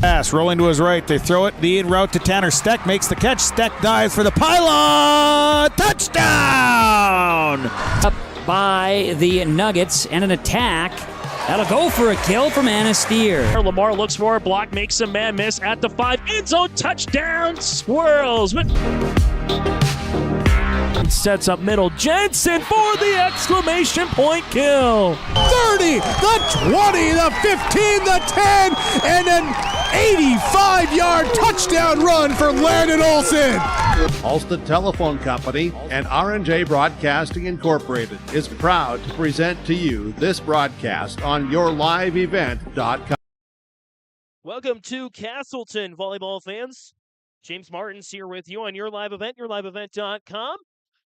Pass rolling to his right. They throw it. The in route to Tanner Steck. Makes the catch. Steck dives for the pylon. Touchdown! Up by the Nuggets and an attack. That'll go for a kill from Anasteer. Lamar looks for a block, makes a man miss at the 5. End zone touchdown. Swirls. Sets up middle. Jensen for the exclamation point kill. 30, the 20, the 15, the 10, and an 85-yard touchdown run for Landon Olsen. Ulster Telephone Company and R&J Broadcasting Incorporated is proud to present to you this broadcast on yourliveevent.com. Welcome to Castleton, volleyball fans. James Martins here with you on Your Live Event, yourliveevent.com.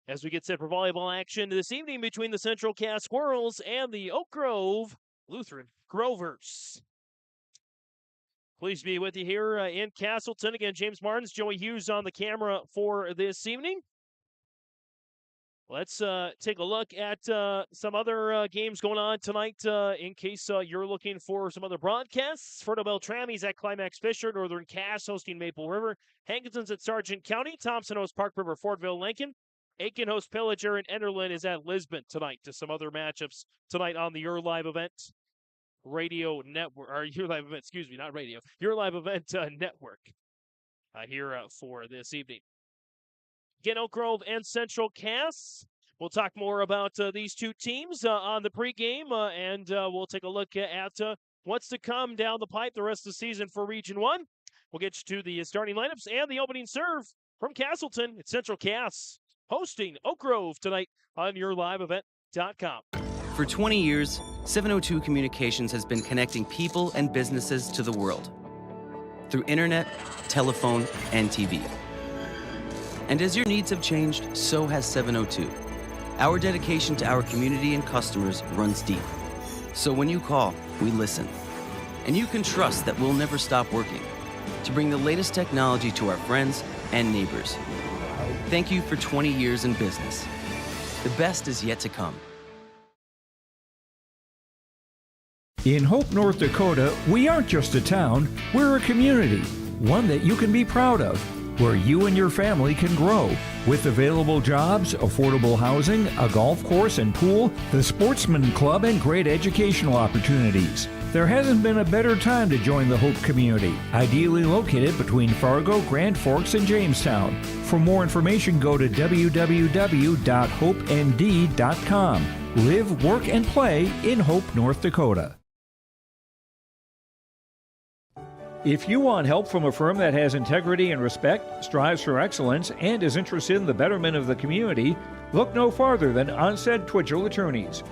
As we get set for volleyball action this evening between the Central Cass Squirrels and the Oak Grove Lutheran Grovers. Pleased to be with you here in Castleton. Again, James Martins, Joey Hughes on the camera for this evening. Let's take a look at some other games going on tonight in case you're looking for some other broadcasts. Ferto Beltrami's at Climax Fisher, Northern Cass hosting Maple River. Hankinson's at Sargent County. Thompson hosts Park River, Fortville, Lincoln. Aiken hosts Pillager, and Enderlin is at Lisbon tonight. To some other matchups tonight on the Your Live Event radio network, or Your Live Event, excuse me, not radio, Your Live Event network here for this evening. Again, Oak Grove and Central Cass. We'll talk more about these two teams on the pregame, and we'll take a look at what's to come down the pipe the rest of the season for Region 1. We'll get you to the starting lineups and the opening serve from Castleton. It's Central Cass hosting Oak Grove tonight on yourliveevent.com. For 20 years, 702 Communications has been connecting people and businesses to the world through internet, telephone, and TV. And as your needs have changed, so has 702. Our dedication to our community and customers runs deep. So when you call, we listen. And you can trust that we'll never stop working to bring the latest technology to our friends and neighbors. Thank you for 20 years in business. The best is yet to come. In Hope, North Dakota, we aren't just a town, we're a community, one that you can be proud of, where you and your family can grow. With available jobs, affordable housing, a golf course and pool, the Sportsman Club, and great educational opportunities. There hasn't been a better time to join the Hope community, ideally located between Fargo, Grand Forks, and Jamestown. For more information, go to www.hopend.com. Live, work, and play in Hope, North Dakota. If you want help from a firm that has integrity and respect, strives for excellence, and is interested in the betterment of the community, look no farther than Onstead Twitchell Attorneys.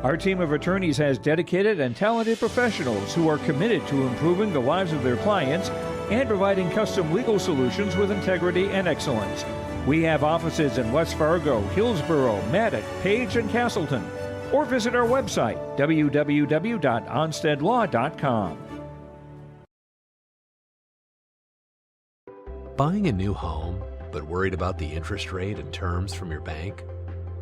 Our team of attorneys has dedicated and talented professionals who are committed to improving the lives of their clients and providing custom legal solutions with integrity and excellence. We have offices in West Fargo, Hillsborough, Maddox, Page, and Castleton. Or visit our website, www.onsteadlaw.com. Buying a new home, but worried about the interest rate and terms from your bank?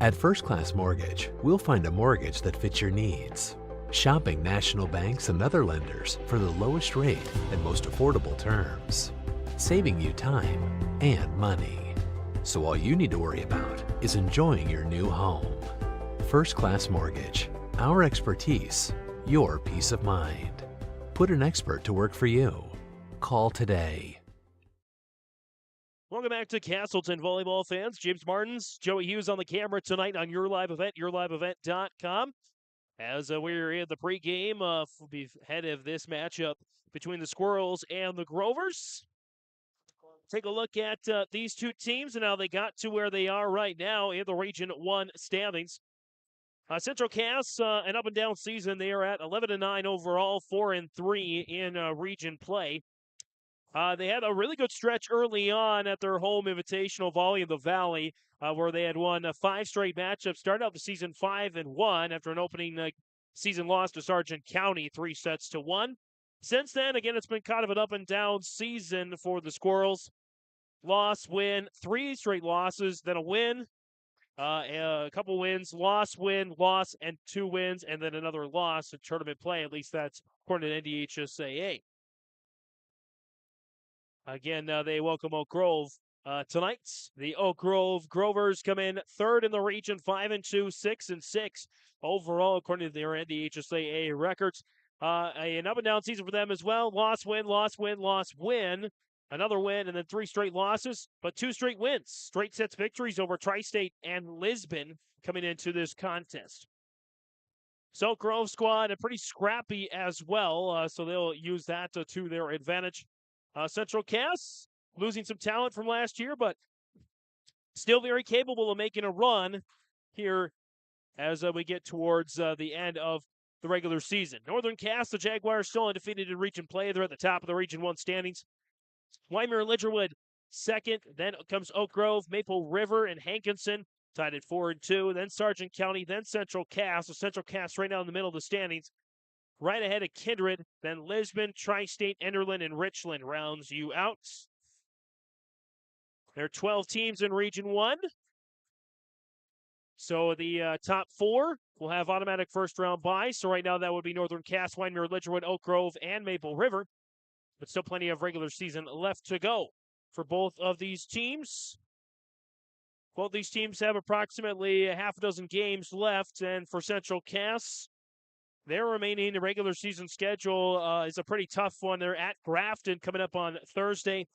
At First Class Mortgage, we'll find a mortgage that fits your needs. Shopping national banks and other lenders for the lowest rate and most affordable terms. Saving you time and money. So all you need to worry about is enjoying your new home. First Class Mortgage. Our expertise, your peace of mind. Put an expert to work for you. Call today. Welcome back to Castleton, volleyball fans. James Martins, Joey Hughes on the camera tonight on Your Live Event, yourliveevent.com. As we're in the pregame ahead of this matchup between the Squirrels and the Grovers. Take a look at these two teams and how they got to where they are right now in the Region 1 standings. Central Cass, an up-and-down season. They are at 11-9 overall, 4-3 in region play. They had a really good stretch early on at their home invitational Volley in the Valley, where they had won 5 straight matchups. Started out the season 5-1 after an opening season loss to Sargent County, 3-1. Since then, again, it's been kind of an up-and-down season for the Squirrels. Loss, win, 3 straight losses, then a win, a couple wins, loss, win, loss, and 2 wins, and then another loss in tournament play. At least that's according to NDHSAA. Again, they welcome Oak Grove tonight. The Oak Grove Grovers come in third in the region, 5-2, 6-6 overall, according to their NDHSAA records. An up and down season for them as well. Loss, win, loss, win, loss, win. Another win, and then 3 straight losses, but 2 straight wins. Straight sets victories over Tri-State and Lisbon coming into this contest. So Grove squad, pretty scrappy as well, so they'll use that to their advantage. Central Cass, losing some talent from last year, but still very capable of making a run here as we get towards the end of the regular season. Northern Cass, the Jaguars, still undefeated in region play. They're at the top of the Region 1 standings. Wymer and Lidgerwood second. Then comes Oak Grove, Maple River, and Hankinson tied at 4-2. Then Sargent County, then Central Cass. So Central Cass right now in the middle of the standings. Right ahead of Kindred, then Lisbon, Tri-State, Enderlin, and Richland rounds you out. There are 12 teams in Region 1. So the top 4 will have automatic first-round bye. So right now that would be Northern Cass, Wymer, Lidgerwood, Oak Grove, and Maple River. But still plenty of regular season left to go for both of these teams. Both these teams have approximately a half a dozen games left. And for Central Cass, their remaining regular season schedule is a pretty tough one. They're at Grafton coming up on Thursday.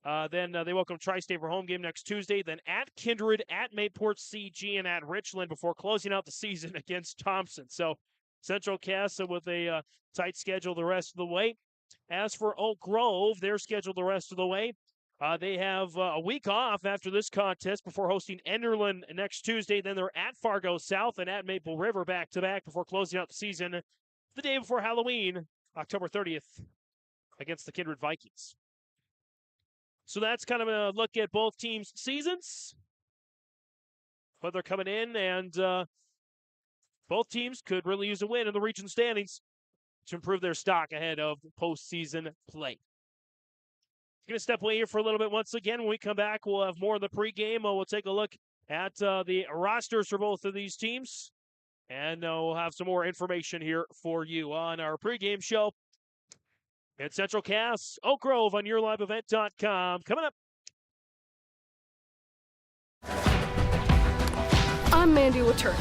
Then they welcome Tri-State for home game next Tuesday. Then at Kindred, at Mayport CG, and at Richland before closing out the season against Thompson. So Central Cass with a tight schedule the rest of the way. As for Oak Grove, they're scheduled the rest of the way. They have a week off after this contest before hosting Enderlin next Tuesday. Then they're at Fargo South and at Maple River back-to-back before closing out the season the day before Halloween, October 30th, against the Kindred Vikings. So that's kind of a look at both teams' seasons. But they're coming in, and both teams could really use a win in the region standings to improve their stock ahead of postseason play. Going to step away here for a little bit once again. When we come back, we'll have more of the pregame. We'll take a look at the rosters for both of these teams. And we'll have some more information here for you on our pregame show at Central Cass, Oak Grove on YourLiveEvent.com. Coming up. I'm Mandy Laturk.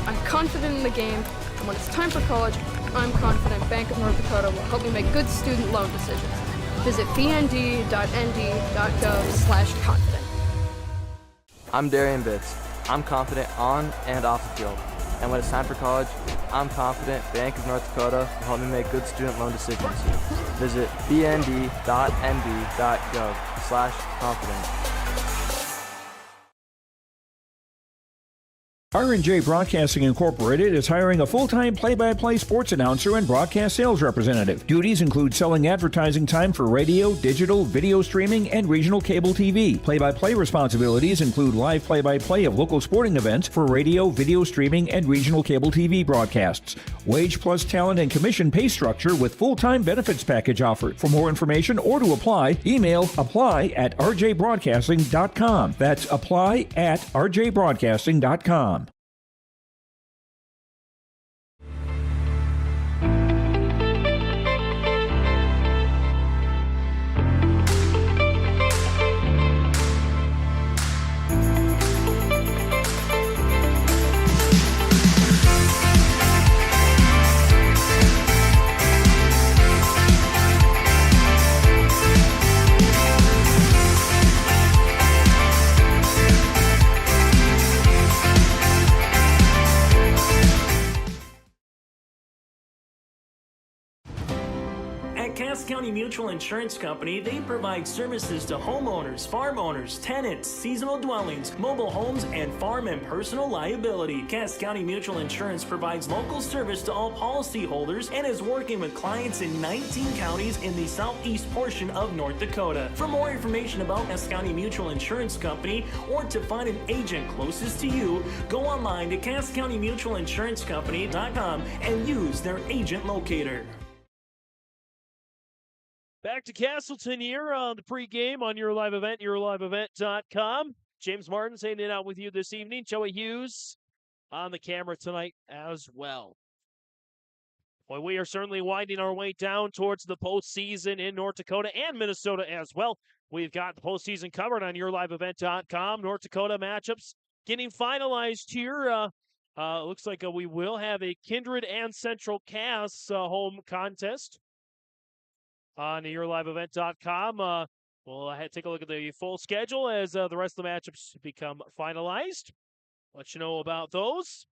I'm confident in the game, and when it's time for college, I'm confident Bank of North Dakota will help me make good student loan decisions. Visit bnd.nd.gov/confident. I'm Darian Bitts. I'm confident on and off the field. And when it's time for college, I'm confident Bank of North Dakota will help me make good student loan decisions. Visit bnd.nd.gov/confident. R&J Broadcasting Incorporated is hiring a full-time play-by-play sports announcer and broadcast sales representative. Duties include selling advertising time for radio, digital, video streaming, and regional cable TV. Play-by-play responsibilities include live play-by-play of local sporting events for radio, video streaming, and regional cable TV broadcasts. Wage plus talent and commission pay structure with full-time benefits package offered. For more information or to apply, email apply@rjbroadcasting.com. That's apply@rjbroadcasting.com. Cass County Mutual Insurance Company, they provide services to homeowners, farm owners, tenants, seasonal dwellings, mobile homes, and farm and personal liability. Cass County Mutual Insurance provides local service to all policyholders and is working with clients in 19 counties in the southeast portion of North Dakota. For more information about Cass County Mutual Insurance Company or to find an agent closest to you, go online to CassCountyMutualInsuranceCompany.com and use their agent locator. Back to Castleton here on the pregame on Your Live Event, YourLiveEvent.com. James Martin's hanging out with you this evening. Joey Hughes on the camera tonight as well. Well, we are certainly winding our way down towards the postseason in North Dakota and Minnesota as well. We've got the postseason covered on yourliveevent.com. North Dakota matchups getting finalized here. Looks like we will have a Kindred and Central Cass home contest on yourliveevent.com. We'll take a look at the full schedule as the rest of the matchups become finalized. Let you know about those.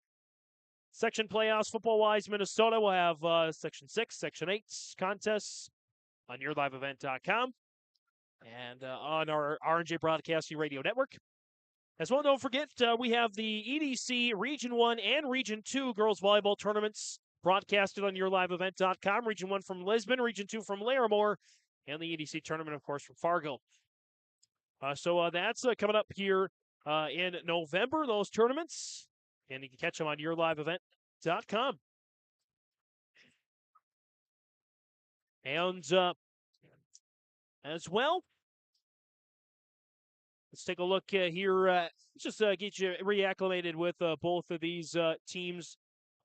Section playoffs, football-wise, Minnesota will have Section 6, Section 8 contests on yourliveevent.com and on our RNJ Broadcasting Radio Network. As well, don't forget, we have the EDC Region 1 and Region 2 girls volleyball tournaments broadcasted on yourliveevent.com. Region 1 from Lisbon, Region 2 from Larimore, and the EDC tournament, of course, from Fargo. So that's coming up here in November, those tournaments. And you can catch them on yourliveevent.com. And as well, let's take a look here. Let's just get you reacclimated with both of these teams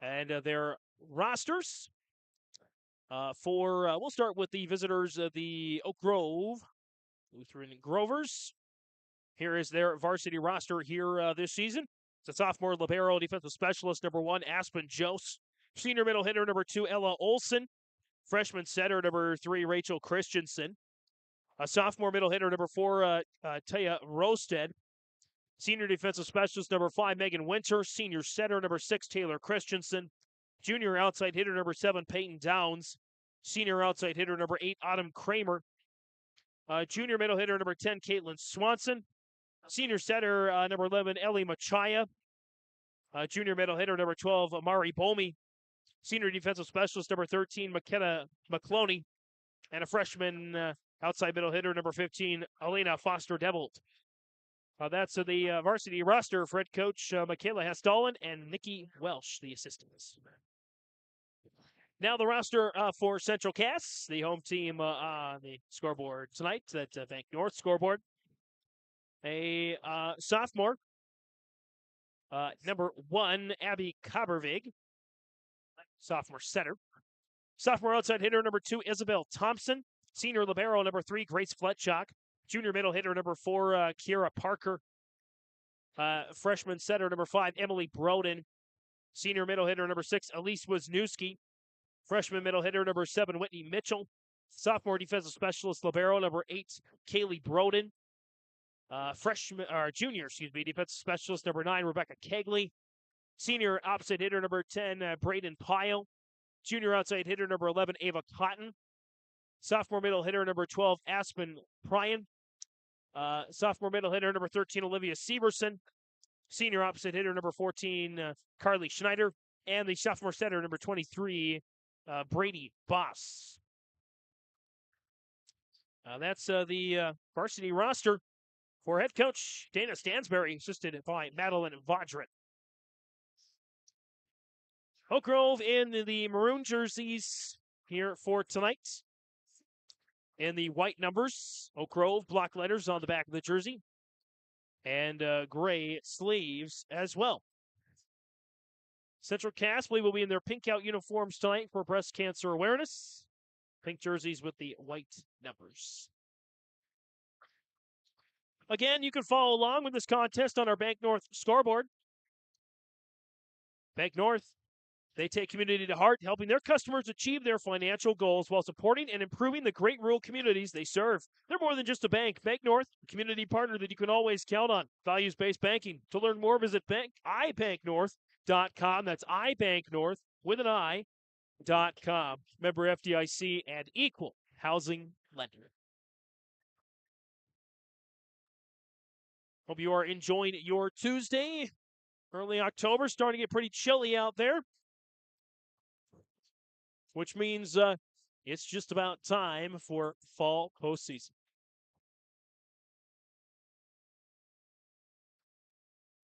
and their rosters. We'll start with the visitors, the Oak Grove Lutheran Grovers. Here is their varsity roster here this season. It's a sophomore libero defensive specialist, number 1, Aspen Jose. Senior middle hitter, number 2, Ella Olson. Freshman setter, number 3, Rachel Christensen. A sophomore middle hitter, number 4, Taya Rosted. Senior defensive specialist, number 5, Megan Winter. Senior setter, number 6, Taylor Christensen. Junior outside hitter, number 7, Peyton Downs. Senior outside hitter, number 8, Autumn Kramer. Junior middle hitter, number 10, Caitlin Swanson. Senior setter, number 11, Ellie Machaya. Junior middle hitter, number 12, Amari Bomi. Senior defensive specialist, number 13, McKenna McCloney. And a freshman outside middle hitter, number 15, Elena Foster-Devold. That's the varsity roster for head coach Michaela Hestalen and Nikki Welsh, the assistants. Now the roster for Central Cass, the home team on the scoreboard tonight, that Bank North scoreboard. A sophomore, number 1, Abby Kabervig, sophomore setter. Sophomore outside hitter, number 2, Isabel Thompson. Senior libero, number 3, Grace Fletchock. Junior middle hitter, number 4, Kiera Parker. Freshman setter, number 5, Emily Broden. Senior middle hitter, number 6, Elise Wisniewski. Freshman middle hitter, number 7, Whitney Mitchell. Sophomore defensive specialist, libero, number 8, Kaylee Broden. Junior defensive specialist, number 9, Rebecca Kegley. Senior opposite hitter, number 10, Braden Pyle. Junior outside hitter, number 11, Ava Cotton. Sophomore middle hitter, number 12, Aspen Pryan. Sophomore middle hitter, number 13, Olivia Severson. Senior opposite hitter, number 14, Carly Schneider. And the sophomore setter, number 23, Brady Boss. That's the varsity roster for head coach Dana Stansberry, assisted by Madeline Vaudrin. Oak Grove in the maroon jerseys here for tonight. In the white numbers, Oak Grove block letters on the back of the jersey. And gray sleeves as well. Central Cass, we will be in their pink out uniforms tonight for breast cancer awareness. Pink jerseys with the white numbers. Again, you can follow along with this contest on our Bank North scoreboard. Bank North, they take community to heart, helping their customers achieve their financial goals while supporting and improving the great rural communities they serve. They're more than just a bank. Bank North, a community partner that you can always count on. Values-based banking. To learn more, visit ibanknorth.com. That's ibanknorth with an I.com. Member FDIC and equal housing lender. Hope you are enjoying your Tuesday. Early October, starting to get pretty chilly out there. Which means it's just about time for fall postseason.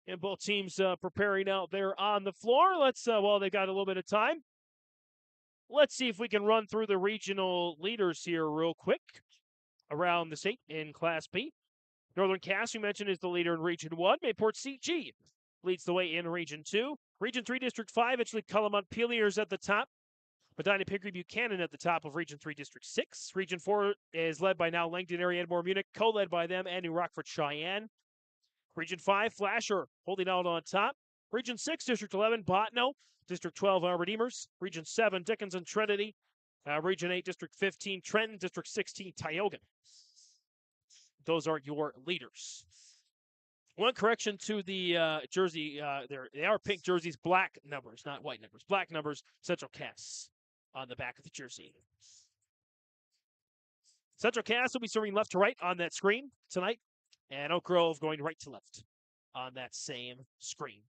And both teams preparing out there on the floor. Let's, while they got a little bit of time, let's see if we can run through the regional leaders here real quick around the state in Class B. Northern Cass, you mentioned, is the leader in Region 1. Mayport CG leads the way in Region 2. Region 3, District 5, actually Cullomont Montpelier is at the top. Medina, Pingree, Buchanan at the top of Region 3, District 6. Region 4 is led by now Langdon area, Edmore, Munich, co-led by them, and New Rockford, Cheyenne. Region 5, Flasher holding out on top. Region 6, District 11, Botno. District 12, our Redeemers. Region 7, Dickens and Trinity. Region 8, District 15, Trenton. District 16, Tioga. Those are your leaders. One correction to the jersey. They are pink jerseys, black numbers, not white numbers. Black numbers, Central Cass on the back of the jersey. Central Cass will be serving left to right on that screen tonight, and Oak Grove going right to left on that same screen.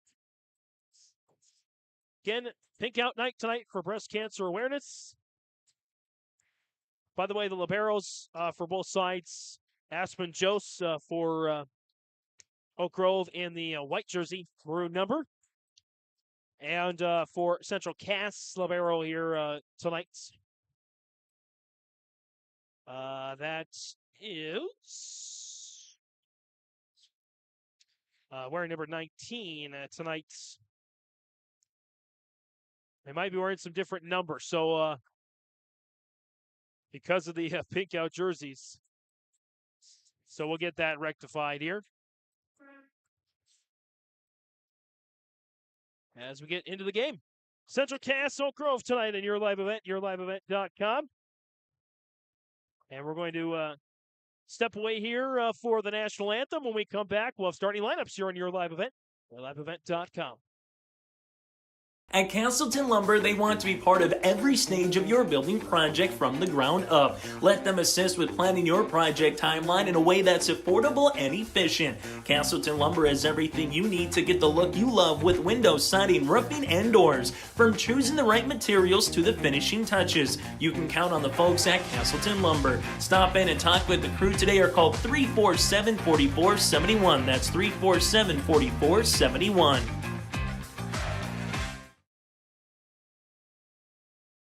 Again, Pink Out Night tonight for breast cancer awareness. By the way, the liberos for both sides, Aspen Jose for Oak Grove in the white jersey, maroon number. And for Central Cass, libero here tonight. That is wearing number 19 tonight. They might be wearing some different numbers. So because of the pink out jerseys. So we'll get that rectified here. As we get into the game. Central Cass, Oak Grove tonight in your live event, yourliveevent.com. And we're going to step away here for the national anthem. When we come back, we'll have starting lineups here on your live event, yourliveevent.com. At Castleton Lumber, they want to be part of every stage of your building project from the ground up. Let them assist with planning your project timeline in a way that's affordable and efficient. Castleton Lumber has everything you need to get the look you love with windows, siding, roofing, and doors. From choosing the right materials to the finishing touches, you can count on the folks at Castleton Lumber. Stop in and talk with the crew today or call 347-4471. That's 347-4471.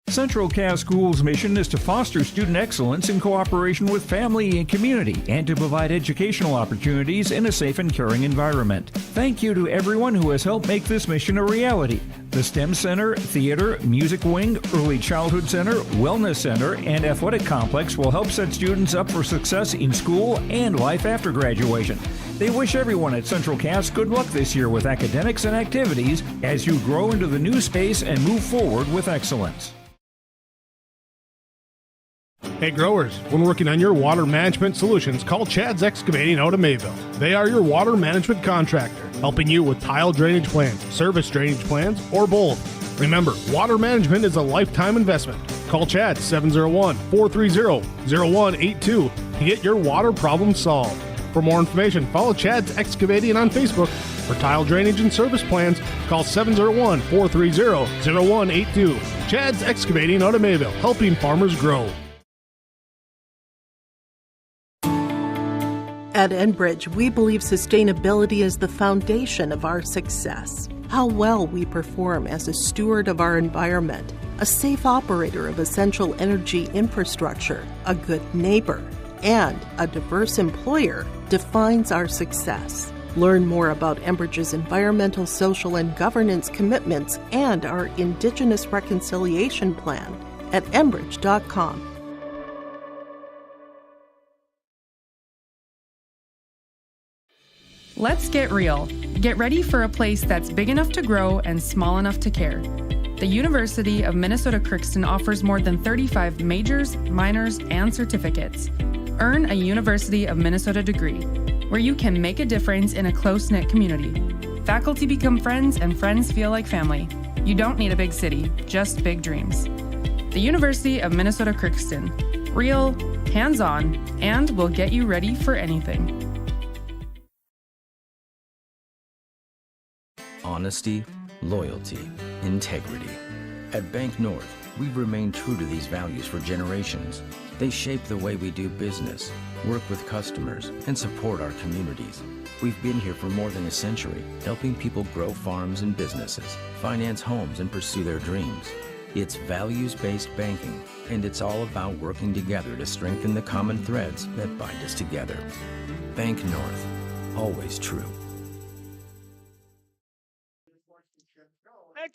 Central Cass Schools' mission is to foster student excellence in cooperation with family and community and to provide educational opportunities in a safe and caring environment. Thank you to everyone who has helped make this mission a reality. The STEM Center, Theater, Music Wing, Early Childhood Center, Wellness Center, and Athletic Complex will help set students up for success in school and life after graduation. They wish everyone at Central Cass good luck this year with academics and activities as you grow into the new space and move forward with excellence. Hey growers, when working on your water management solutions, call Chad's Excavating out of Mayville. They are your water management contractor, helping you with tile drainage plans, service drainage plans, or both. Remember, water management is a lifetime investment. Call Chad 701-430-0182 to get your water problem solved. For more information, follow Chad's Excavating on Facebook. For tile drainage and service plans, call 701-430-0182. Chad's Excavating out of Mayville, helping farmers grow. At Enbridge, we believe sustainability is the foundation of our success. How well we perform as a steward of our environment, a safe operator of essential energy infrastructure, a good neighbor, and a diverse employer defines our success. Learn more about Enbridge's environmental, social, and governance commitments and our Indigenous Reconciliation Plan at enbridge.com. Let's get real. Get ready for a place that's big enough to grow and small enough to care. The University of Minnesota Crookston offers more than 35 majors, minors, and certificates. Earn a University of Minnesota degree, where you can make a difference in a close-knit community. Faculty become friends and friends feel like family. You don't need a big city, just big dreams. The University of Minnesota Crookston. Real, hands-on, and will get you ready for anything. Honesty, loyalty, integrity. At Bank North, we've remained true to these values for generations. They shape the way we do business, work with customers, and support our communities. We've been here for more than a century, helping people grow farms and businesses, finance homes, and pursue their dreams. It's values-based banking, and it's all about working together to strengthen the common threads that bind us together. Bank North, always true.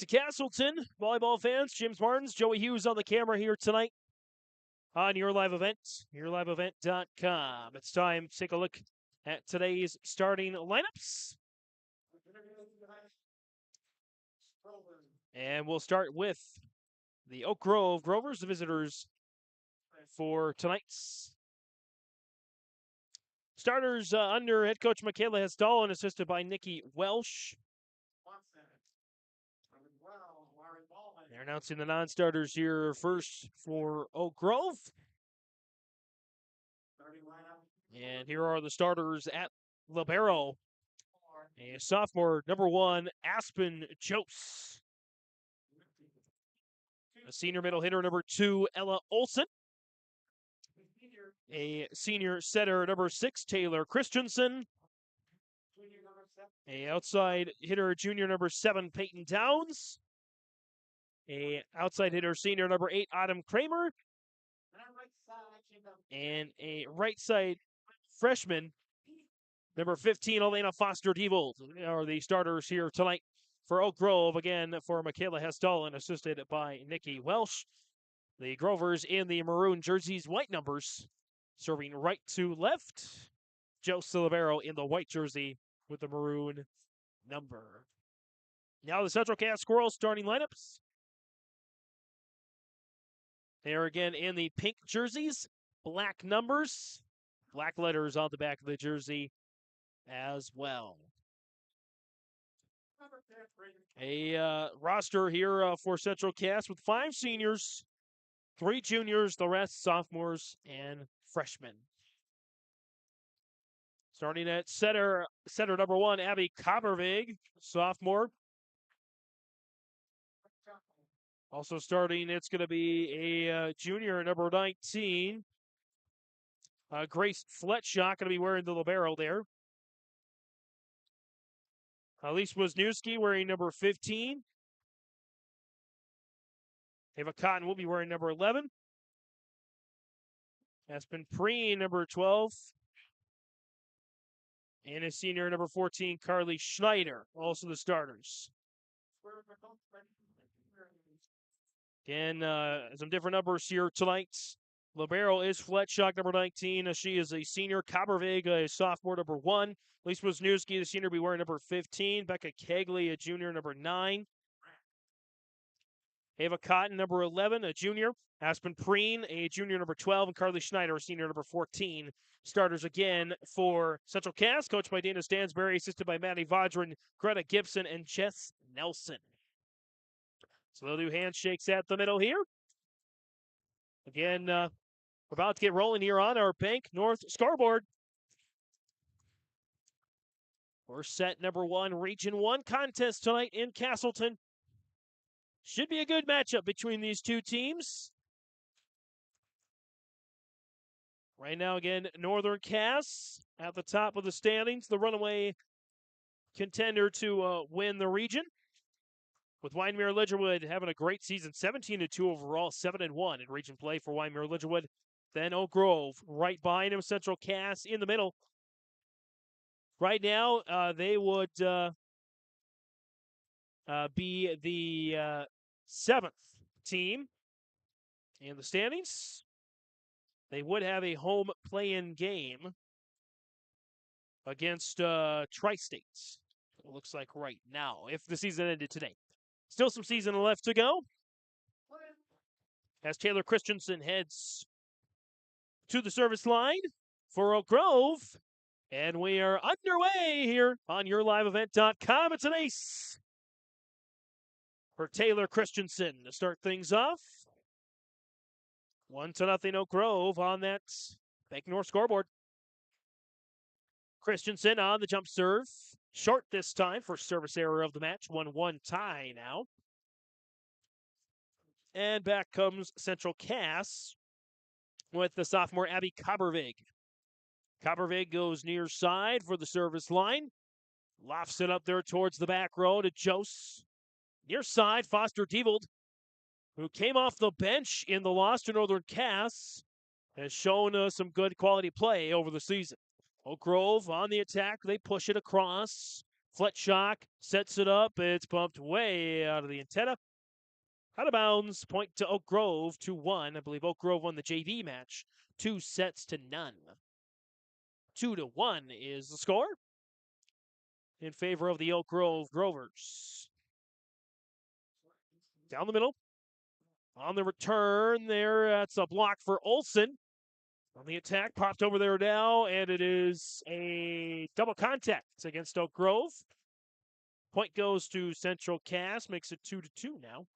to Castleton. Volleyball fans, James Martins, Joey Hughes on the camera here tonight on Your Live Event, yourliveevent.com. It's time to take a look at today's starting lineups. And we'll start with the Oak Grove Grovers, the visitors for tonight's starters under head coach Michaela Hesdall and assisted by Nikki Welsh. They're announcing the non-starters here first for Oak Grove. And here are the starters at libero. A sophomore, number 1, Aspen Jose. A senior middle hitter, number 2, Ella Olson. A senior setter, number 6, Taylor Christensen. A outside hitter, junior, number 7, Peyton Downs. A outside hitter, senior, number 8, Autumn Kramer. And a right side freshman, number 15, Elena Foster-Diebold, are the starters here tonight for Oak Grove. Again, for Michaela Hesdall and assisted by Nikki Welsh. The Grovers in the maroon jerseys, white numbers, serving right to left. Joe Silibero in the white jersey with the maroon number. Now the Central Cass Squirrels starting lineups. They are again in the pink jerseys, black numbers, black letters on the back of the jersey as well. A roster here for Central Cass with 5 seniors, 3 juniors, the rest sophomores and freshmen. Starting at setter number 1, Abby Coppervig, sophomore. Also starting, it's going to be a junior, number 19. Grace Fletchock going to be wearing the libero there. Elise Wisniewski wearing number 15. Ava Cotton will be wearing number 11. Aspen Preen, number 12. And a senior, number 14, Carly Schneider, also the starters. Again, some different numbers here tonight. Libero is Fletchock, number 19. She is a senior. Coppervig, a sophomore, number 1. Lisa Wisniewski, the senior, will be wearing number 15. Becca Kegley, a junior, number 9. Ava Cotton, number 11, a junior. Aspen Preen, a junior, number 12. And Carly Schneider, a senior, number 14. Starters again for Central Cass, coached by Dana Stansberry, assisted by Maddie Vodrin, Greta Gibson, and Jess Nelson. So they'll do handshakes at the middle here. Again, we're about to get rolling here on our Bank North scoreboard. For set number 1, Region 1 contest tonight in Castleton. Should be a good matchup between these two teams. Right now, again, Northern Cass at the top of the standings, the runaway contender to win the region. With Wyndmere Lidgerwood having a great season, 17-2 overall, 7-1 in region play for Wyndmere Lidgerwood. Then Oak Grove right behind him, Central Cass in the middle. Right now, they would be the 7th team in the standings. They would have a home play-in game against Tri-State. It looks like right now, if the season ended today. Still some season left to go. As Taylor Christensen heads to the service line for Oak Grove. And we are underway here on yourliveevent.com. It's an ace for Taylor Christensen to start things off. 1-0 Oak Grove on that Bank North scoreboard. Christensen on the jump serve. Short this time for service error of the match. 1-1 tie now. And back comes Central Cass with the sophomore Abby Coppervig. Coppervig goes near side for the service line. Lofts it up there towards the back row to Jose. Near side, Foster-Diebold, who came off the bench in the loss to Northern Cass, has shown some good quality play over the season. Oak Grove on the attack. They push it across. Fletchock sets it up. It's bumped way out of the antenna. Out of bounds, point to Oak Grove, 2-1. I believe Oak Grove won the JV match, 2-0. 2-1 is the score in favor of the Oak Grove Grovers. Down the middle. On the return there, that's a block for Olsen. On the attack, popped over there now, and it is a double contact against Oak Grove. Point goes to Central Cass, makes it 2-2 now.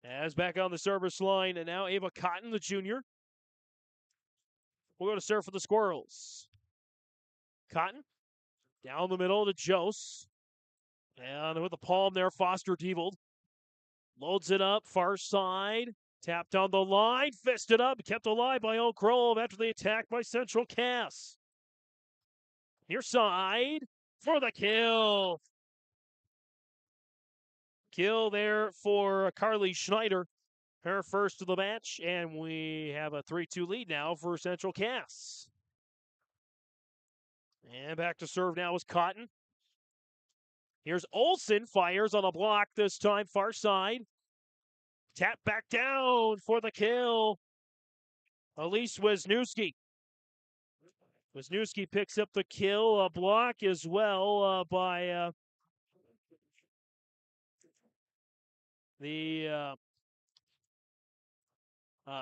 As back on the service line, and now Ava Cotton, the junior. We'll go to serve for the Squirrels. Cotton, down the middle to Jose. And with the palm there, Foster Diebold. Loads it up, far side. Tapped on the line, fisted up, kept alive by Oak Grove after the attack by Central Cass. Near side for the kill. Kill there for Carly Schneider. Her first of the match, and we have a 3-2 lead now for Central Cass. And back to serve now is Cotton. Here's Olsen, fires on a block this time, far side. Tap back down for the kill. Elise Wisniewski. Wisniewski picks up the kill, a block as well by the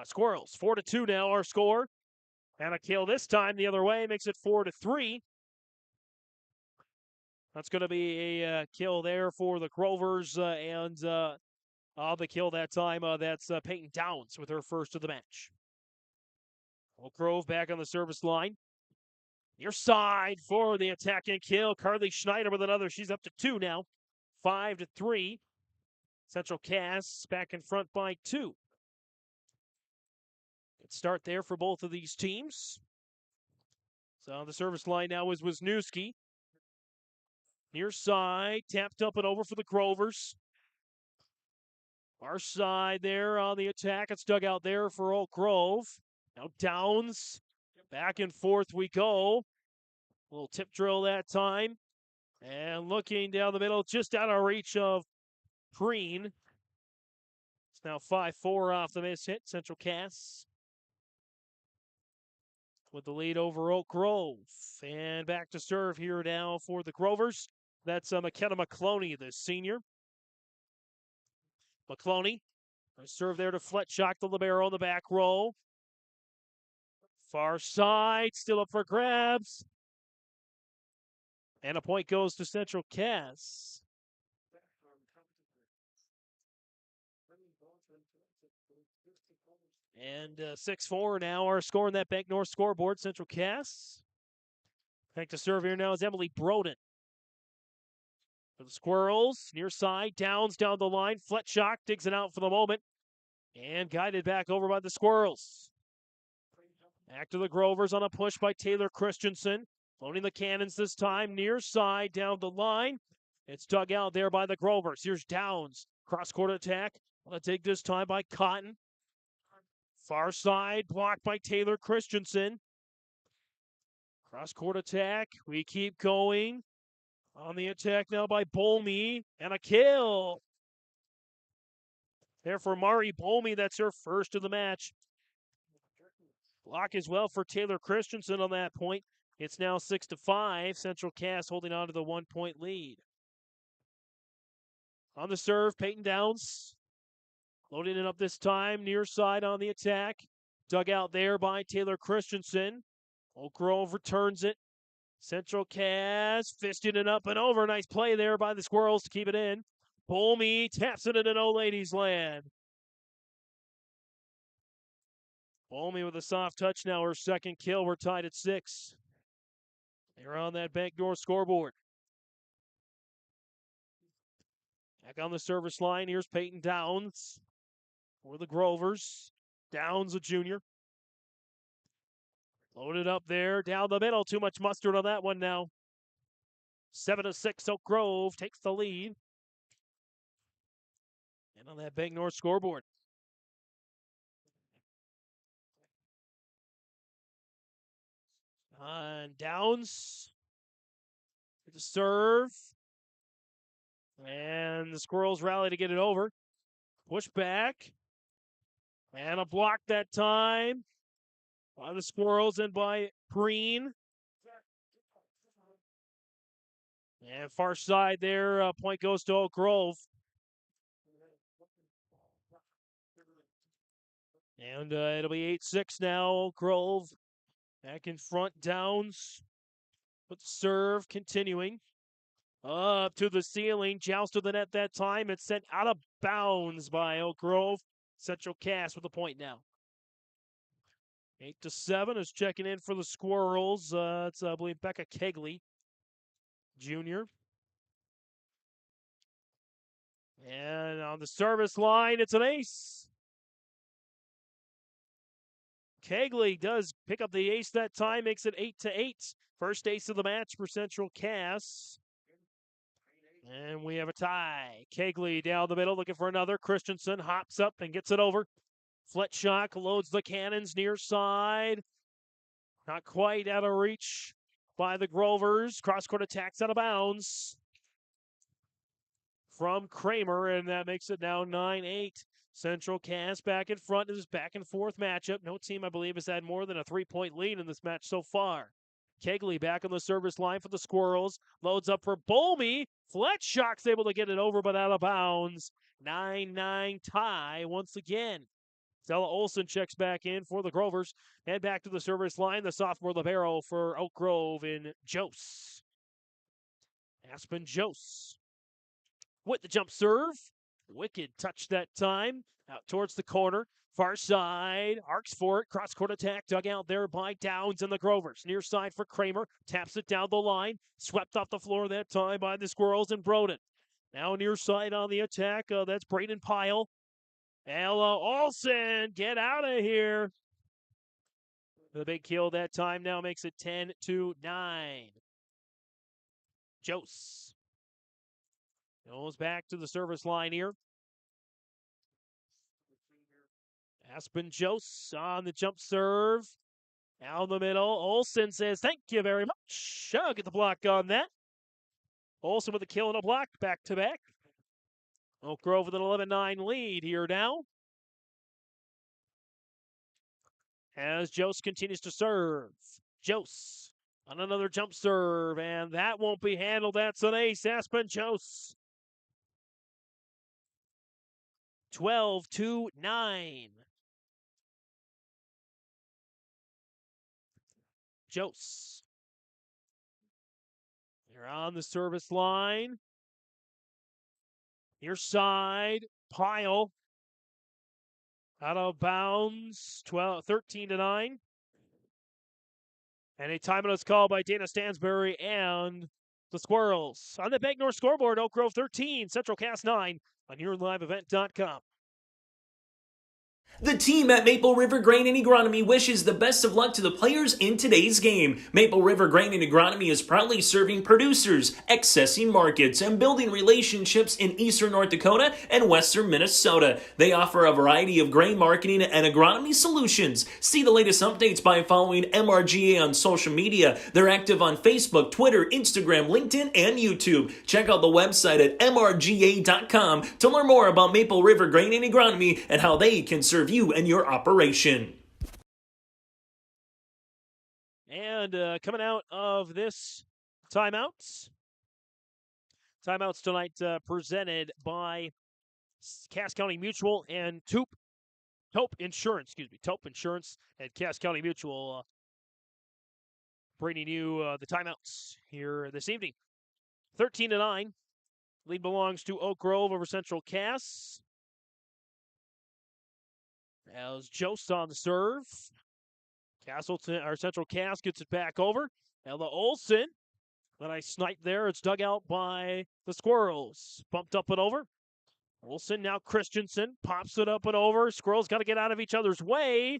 Squirrels. 4-2 now, our score. And a kill this time the other way makes it 4-3. That's going to be a kill there for the Grovers, and the kill that time, that's Peyton Downs with her first of the match. Oak Grove back on the service line. Near side for the attacking kill. Carly Schneider with another. She's up to 2 now. 5-3. Central Cass back in front by 2. Good start there for both of these teams. So the service line now is Wisniewski. Near side, tapped up and over for the Grovers. Our side there on the attack. It's dug out there for Oak Grove. Now Downs. Back and forth we go. A little tip drill that time. And looking down the middle, just out of reach of Preen. It's now 5-4 off the miss hit. Central Cass with the lead over Oak Grove. And back to serve here now for the Grovers. That's McKenna McCloney, the senior. McCloney, serve there to Fletchock, the libero in the back row. Far side, still up for grabs. And a point goes to Central Cass. And 6-4 now, our score in that Bank North scoreboard. Central Cass. Back to serve here now is Emily Broden. For the Squirrels, near side, Downs down the line. Fletchock digs it out for the moment. And guided back over by the Squirrels. Back to the Grovers on a push by Taylor Christensen. Loading the cannons this time, near side, down the line. It's dug out there by the Grovers. Here's Downs. Cross-court attack. On a dig this time by Cotton. Far side, blocked by Taylor Christensen. Cross-court attack. We keep going. On the attack now by Bolme. And a kill. There for Mari Bolme. That's her first of the match. Block as well for Taylor Christensen on that point. It's now 6-5. Central Cass holding on to the 1-point lead. On the serve, Peyton Downs. Loading it up this time, near side on the attack. Dug out there by Taylor Christensen. Oak Grove returns it. Central Cass fisted it up and over. Nice play there by the Squirrels to keep it in. Bolme taps it into no ladies land. Bolme with a soft touch now, her second kill. We're tied at 6. They're on that Bank North scoreboard. Back on the service line, here's Peyton Downs for the Grovers. Downs, a junior. Loaded up there, down the middle. Too much mustard on that one now. 7-6, Oak Grove takes the lead. And on that Bank North scoreboard. On Downs, the serve. And the Squirrels rally to get it over. Push back. And a block that time by the Squirrels and by Green. And far side there, point goes to Oak Grove. And it'll be 8-6 now. Oak Grove back in front. Downs with the serve continuing. Up to the ceiling. Joust to the net that time. It's sent out of bounds by Oak Grove. Central Cass with the point now. 8-7 is checking in for the Squirrels. It's, I believe, Becca Kegley, Jr. And on the service line, it's an ace. Kegley does pick up the ace that time, makes it 8-8. First ace of the match for Central Cass. And we have a tie. Kegley down the middle looking for another. Christensen hops up and gets it over. Fletchock loads the cannons near side. Not quite out of reach by the Grovers. Cross-court attacks out of bounds from Kramer, and that makes it now 9-8. Central Cass back in front in this back-and-forth matchup. No team, I believe, has had more than a 3-point lead in this match so far. Kegley back on the service line for the Squirrels. Loads up for Bolmy. Fletchock's able to get it over, but out of bounds. 9-9 tie once again. Stella Olson checks back in for the Grovers. And back to the service line, the sophomore libero for Oak Grove in Jose. Aspen Jose with the jump serve. Wicked touch that time. Out towards the corner. Far side. Arcs for it. Cross-court attack. Dug out there by Downs and the Grovers. Near side for Kramer. Taps it down the line. Swept off the floor that time by the Squirrels and Broden. Now near side on the attack. That's Braden Pyle. Ella Olsen, get out of here. The big kill that time now makes it 10-9. Jose goes back to the service line here. Aspen Jose on the jump serve. Down the middle. Olsen says, thank you very much. I'll get the block on that. Olsen with a kill and a block back to back. Oak Grove with an 11-9 lead here now. As Jose continues to serve. Jose on another jump serve, and that won't be handled. That's an ace. Aspen Jose. 12-9. Jose. They're on the service line. Near side, Pyle. Out of bounds, 13-9. And a timeout is called by Dana Stansbury and the Squirrels. On the Bank North scoreboard, Oak Grove 13, Central Cass 9 on YourLiveEvent.com. The team at Maple River Grain and Agronomy wishes the best of luck to the players in today's game. Maple River Grain and Agronomy is proudly serving producers, accessing markets, and building relationships in eastern North Dakota and western Minnesota. They offer a variety of grain marketing and agronomy solutions. See the latest updates by following MRGA on social media. They're active on Facebook, Twitter, Instagram, LinkedIn, and YouTube. Check out the website at mrga.com to learn more about Maple River Grain and Agronomy and how they can serve you and your operation. And coming out of this timeouts tonight presented by Cass County Mutual and Tope Insurance at Cass County Mutual, bringing you the timeouts here this evening. 13-9, lead belongs to Oak Grove over Central Cass. As Jose on the serve. Central Cass gets it back over. Ella Olsen. When I snipe there, it's dug out by the Squirrels. Bumped up and over. Olsen, now Christensen. Pops it up and over. Squirrels got to get out of each other's way.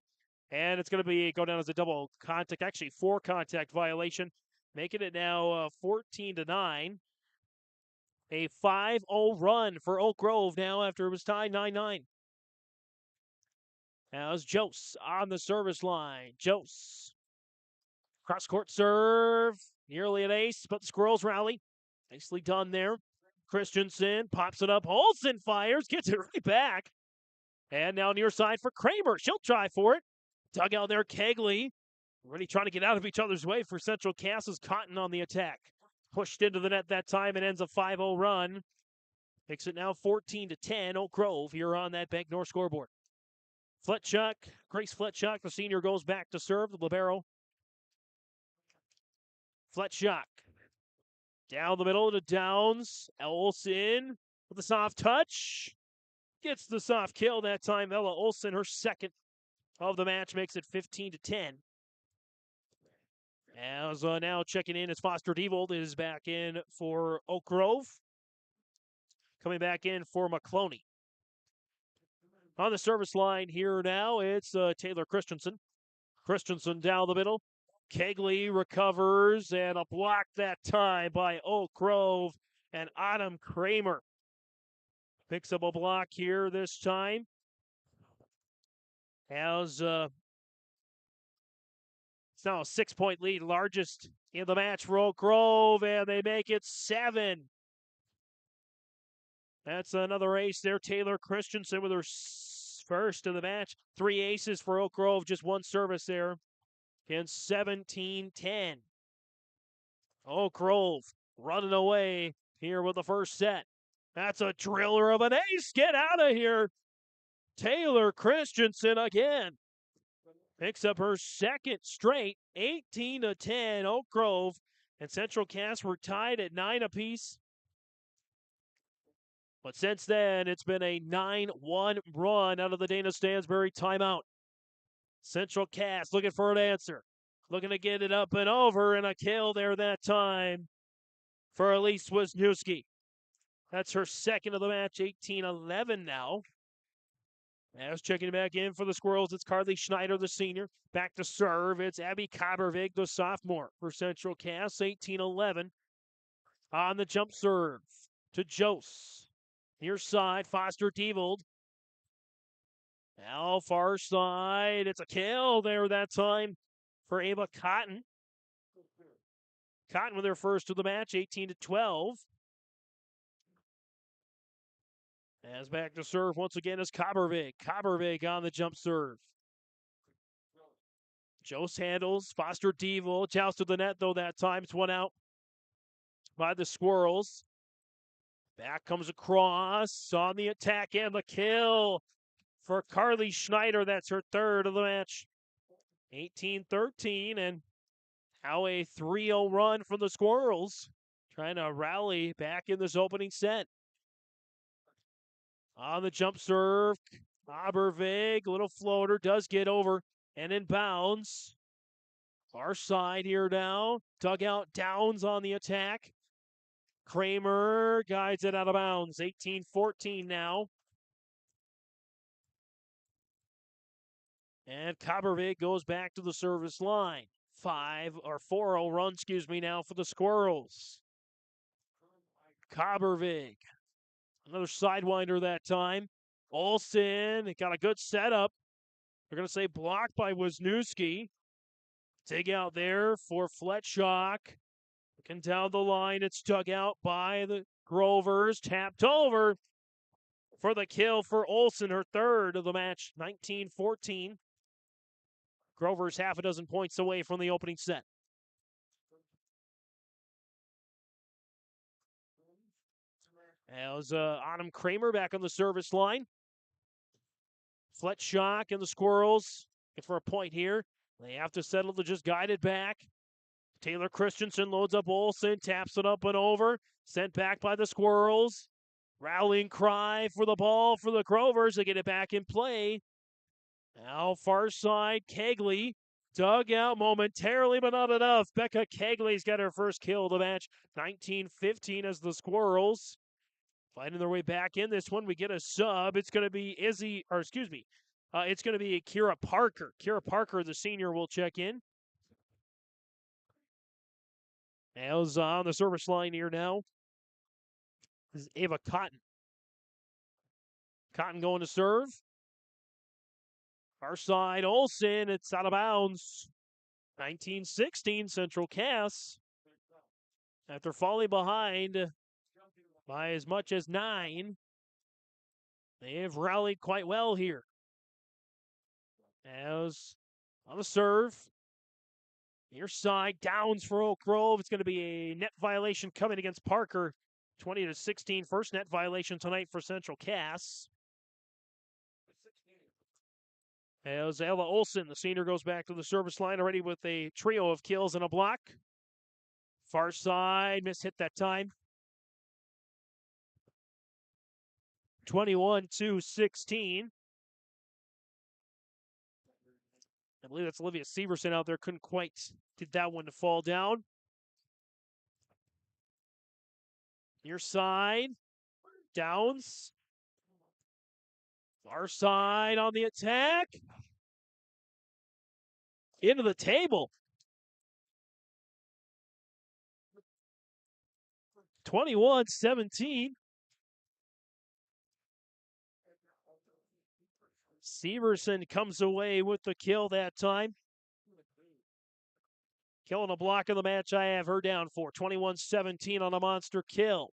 And it's going to go down as a double contact, actually 4 contact violation. Making it now 14-9. A 5-0 run for Oak Grove now after it was tied 9-9. As Jose on the service line. Jose. Cross-court serve. Nearly an ace, but the Squirrels rally. Nicely done there. Christensen pops it up. Olsen fires, gets it right back. And now near side for Kramer. She'll try for it. Dug out there, Kegley. Really trying to get out of each other's way for Central Cass's Cotton on the attack. Pushed into the net that time and ends a 5-0 run. Makes it now 14-10. Oak Grove here on that Bank North scoreboard. Fletchuk, Grace Fletchuk, the senior, goes back to serve the libero. Fletchuk down the middle to Downs. Olsen with a soft touch. Gets the soft kill that time. Ella Olsen, her second of the match, makes it 15-10. As now checking in as Foster Devold is back in for Oak Grove. Coming back in for McCloney. On the service line here now, it's Taylor Christensen. Christensen down the middle. Kegley recovers, and a block that time by Oak Grove and Autumn Kramer. Picks up a block here this time. As it's now a 6-point lead, largest in the match for Oak Grove, and they make it 7. That's another ace there. Taylor Christensen with her first of the match. 3 aces for Oak Grove, just one service there. And 17-10. Oak Grove running away here with the first set. That's a driller of an ace. Get out of here. Taylor Christensen again. Picks up her second straight. 18-10. Oak Grove and Central Cass were tied at 9 apiece. But since then, it's been a 9-1 run out of the Dana Stansbury timeout. Central Cass looking for an answer. Looking to get it up and over, and a kill there that time for Elise Wisniewski. That's her second of the match, 18-11 now. As checking back in for the Squirrels, it's Carly Schneider, the senior. Back to serve, it's Abby Kabervig, the sophomore for Central Cass, 18-11. On the jump serve to Jose. Near side, Foster Devold. Now far side, it's a kill there that time for Ava Cotton. Cotton with her first of the match, 18-12. As back to serve once again is Kabervig. Kabervig on the jump serve. Jose handles, Foster Devold, joust to the net though that time. It's one out by the Squirrels. Back comes across on the attack and the kill for Carly Schneider. That's her third of the match. 18-13, and now a 3-0 run for the Squirrels. Trying to rally back in this opening set. On the jump serve, Kabervig, little floater, does get over and inbounds. Far side here now. Dugout Downs on the attack. Kramer guides it out of bounds. 18-14 now. And Kabervig goes back to the service line. 4-0 run, now for the Squirrels. Kabervig. Another sidewinder that time. Olsen got a good setup. They're going to say blocked by Wisniewski. Dig out there for Fletchuk. Looking down the line, it's dug out by the Grovers. Tapped over for the kill for Olsen, her third of the match, 19-14. Grovers half a dozen points away from the opening set. As Autumn Kramer back on the service line. Fletchuk and the Squirrels looking for a point here. They have to settle to just guide it back. Taylor Christensen loads up Olsen, taps it up and over. Sent back by the Squirrels. Rallying cry for the ball for the Grovers. They get it back in play. Now far side, Kegley. Dug out momentarily, but not enough. Becca Kegley's got her first kill of the match. 19-15 as the Squirrels fighting their way back in this one. We get a sub. It's going to be it's going to be Kira Parker. Kira Parker, the senior, will check in. As on the service line here now is Ava Cotton. Cotton going to serve. Far side, Olsen. It's out of bounds. 19-16, Central Cass. After falling behind by as much as 9, they have rallied quite well here. As on the serve, near side, Downs for Oak Grove. It's going to be a net violation coming against Parker. 20-16, first net violation tonight for Central Cass. As Ella Olson, the senior, goes back to the service line already with a trio of kills and a block. Far side, mishit that time. 21-16. I believe that's Olivia Severson out there. Couldn't quite get that one to fall down. Near side, Downs. Far side on the attack. Into the table. 21-17. Severson comes away with the kill that time. Killing a block of the match I have her down for. 21-17 on a monster kill.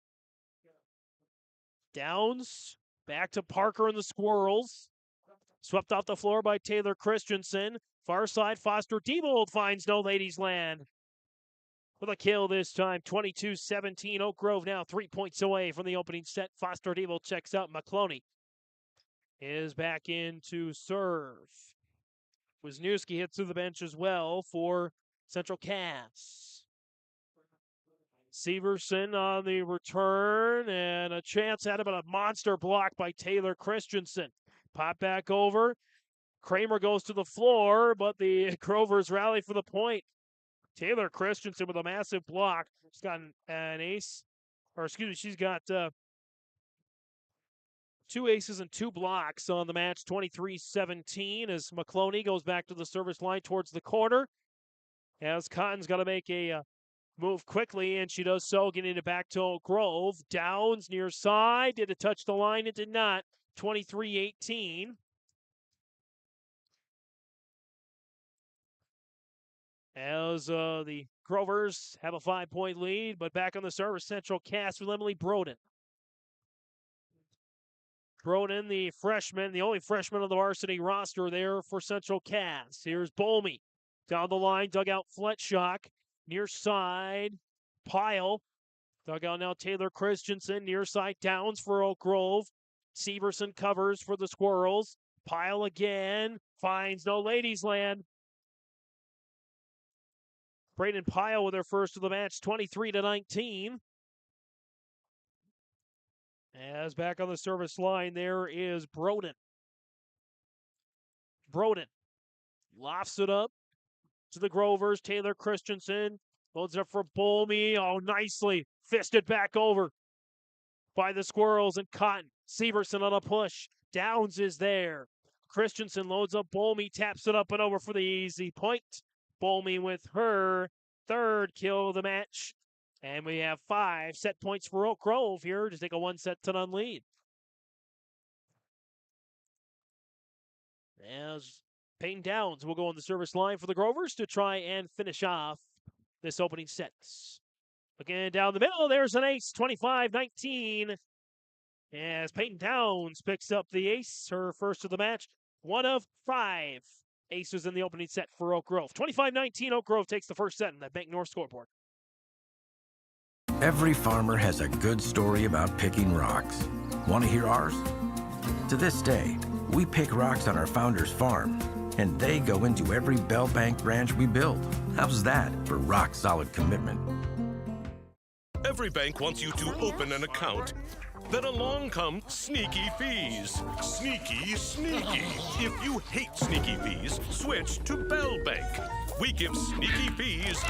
Downs, back to Parker and the Squirrels. Swept off the floor by Taylor Christensen. Far side, Foster Diebold finds no ladies land. With a kill this time, 22-17. Oak Grove now 3 points away from the opening set. Foster Diebold checks out. McCloney is back in to serve. Wisniewski hits through the bench as well for Central Cass. Severson on the return, and a chance at it, but a monster block by Taylor Christensen. Pop back over. Kramer goes to the floor, but the Grovers rally for the point. Taylor Christensen with a massive block. She's got an ace, or excuse me, she's got 2 aces and 2 blocks on the match. 23-17 as McCloney goes back to the service line towards the corner. As Cotton's got to make a move quickly, and she does so, getting it back to Oak Grove. Downs near side. Did it touch the line? It did not. 23-18. As the Grovers have a 5-point lead, but back on the service, Central Cass with Emily Broden. Broden, the freshman, the only freshman on the varsity roster there for Central Cass. Here's Bolmy. Down the line, dugout Fletchock. Near side, Pyle. Dugout now Taylor Christensen. Near side, Downs for Oak Grove. Severson covers for the Squirrels. Pyle again. Finds no ladies land. Braden Pyle with her first of the match, 23-19. As back on the service line, there is Broden. Broden lofts it up to the Grovers. Taylor Christensen loads it up for Bolmy. Oh, nicely fisted back over by the Squirrels and Cotton. Severson on a push. Downs is there. Christensen loads up Bolmy, taps it up and over for the easy point. Bolmy with her 3rd kill of the match. And we have 5 set points for Oak Grove here to take a 1-0 lead. As Peyton Downs will go on the service line for the Grovers to try and finish off this opening set. Again, down the middle, there's an ace, 25-19. As Peyton Downs picks up the ace, her first of the match. 1 of 5 aces in the opening set for Oak Grove. 25-19, Oak Grove takes the first set in that Bank North scoreboard. Every farmer has a good story about picking rocks. Want to hear ours? To this day, we pick rocks on our founder's farm, and they go into every Bell Bank branch we build. How's that for rock-solid commitment? Every bank wants you to open an account. Then along come sneaky fees. Sneaky, sneaky. If you hate sneaky fees, switch to Bell Bank. We give sneaky fees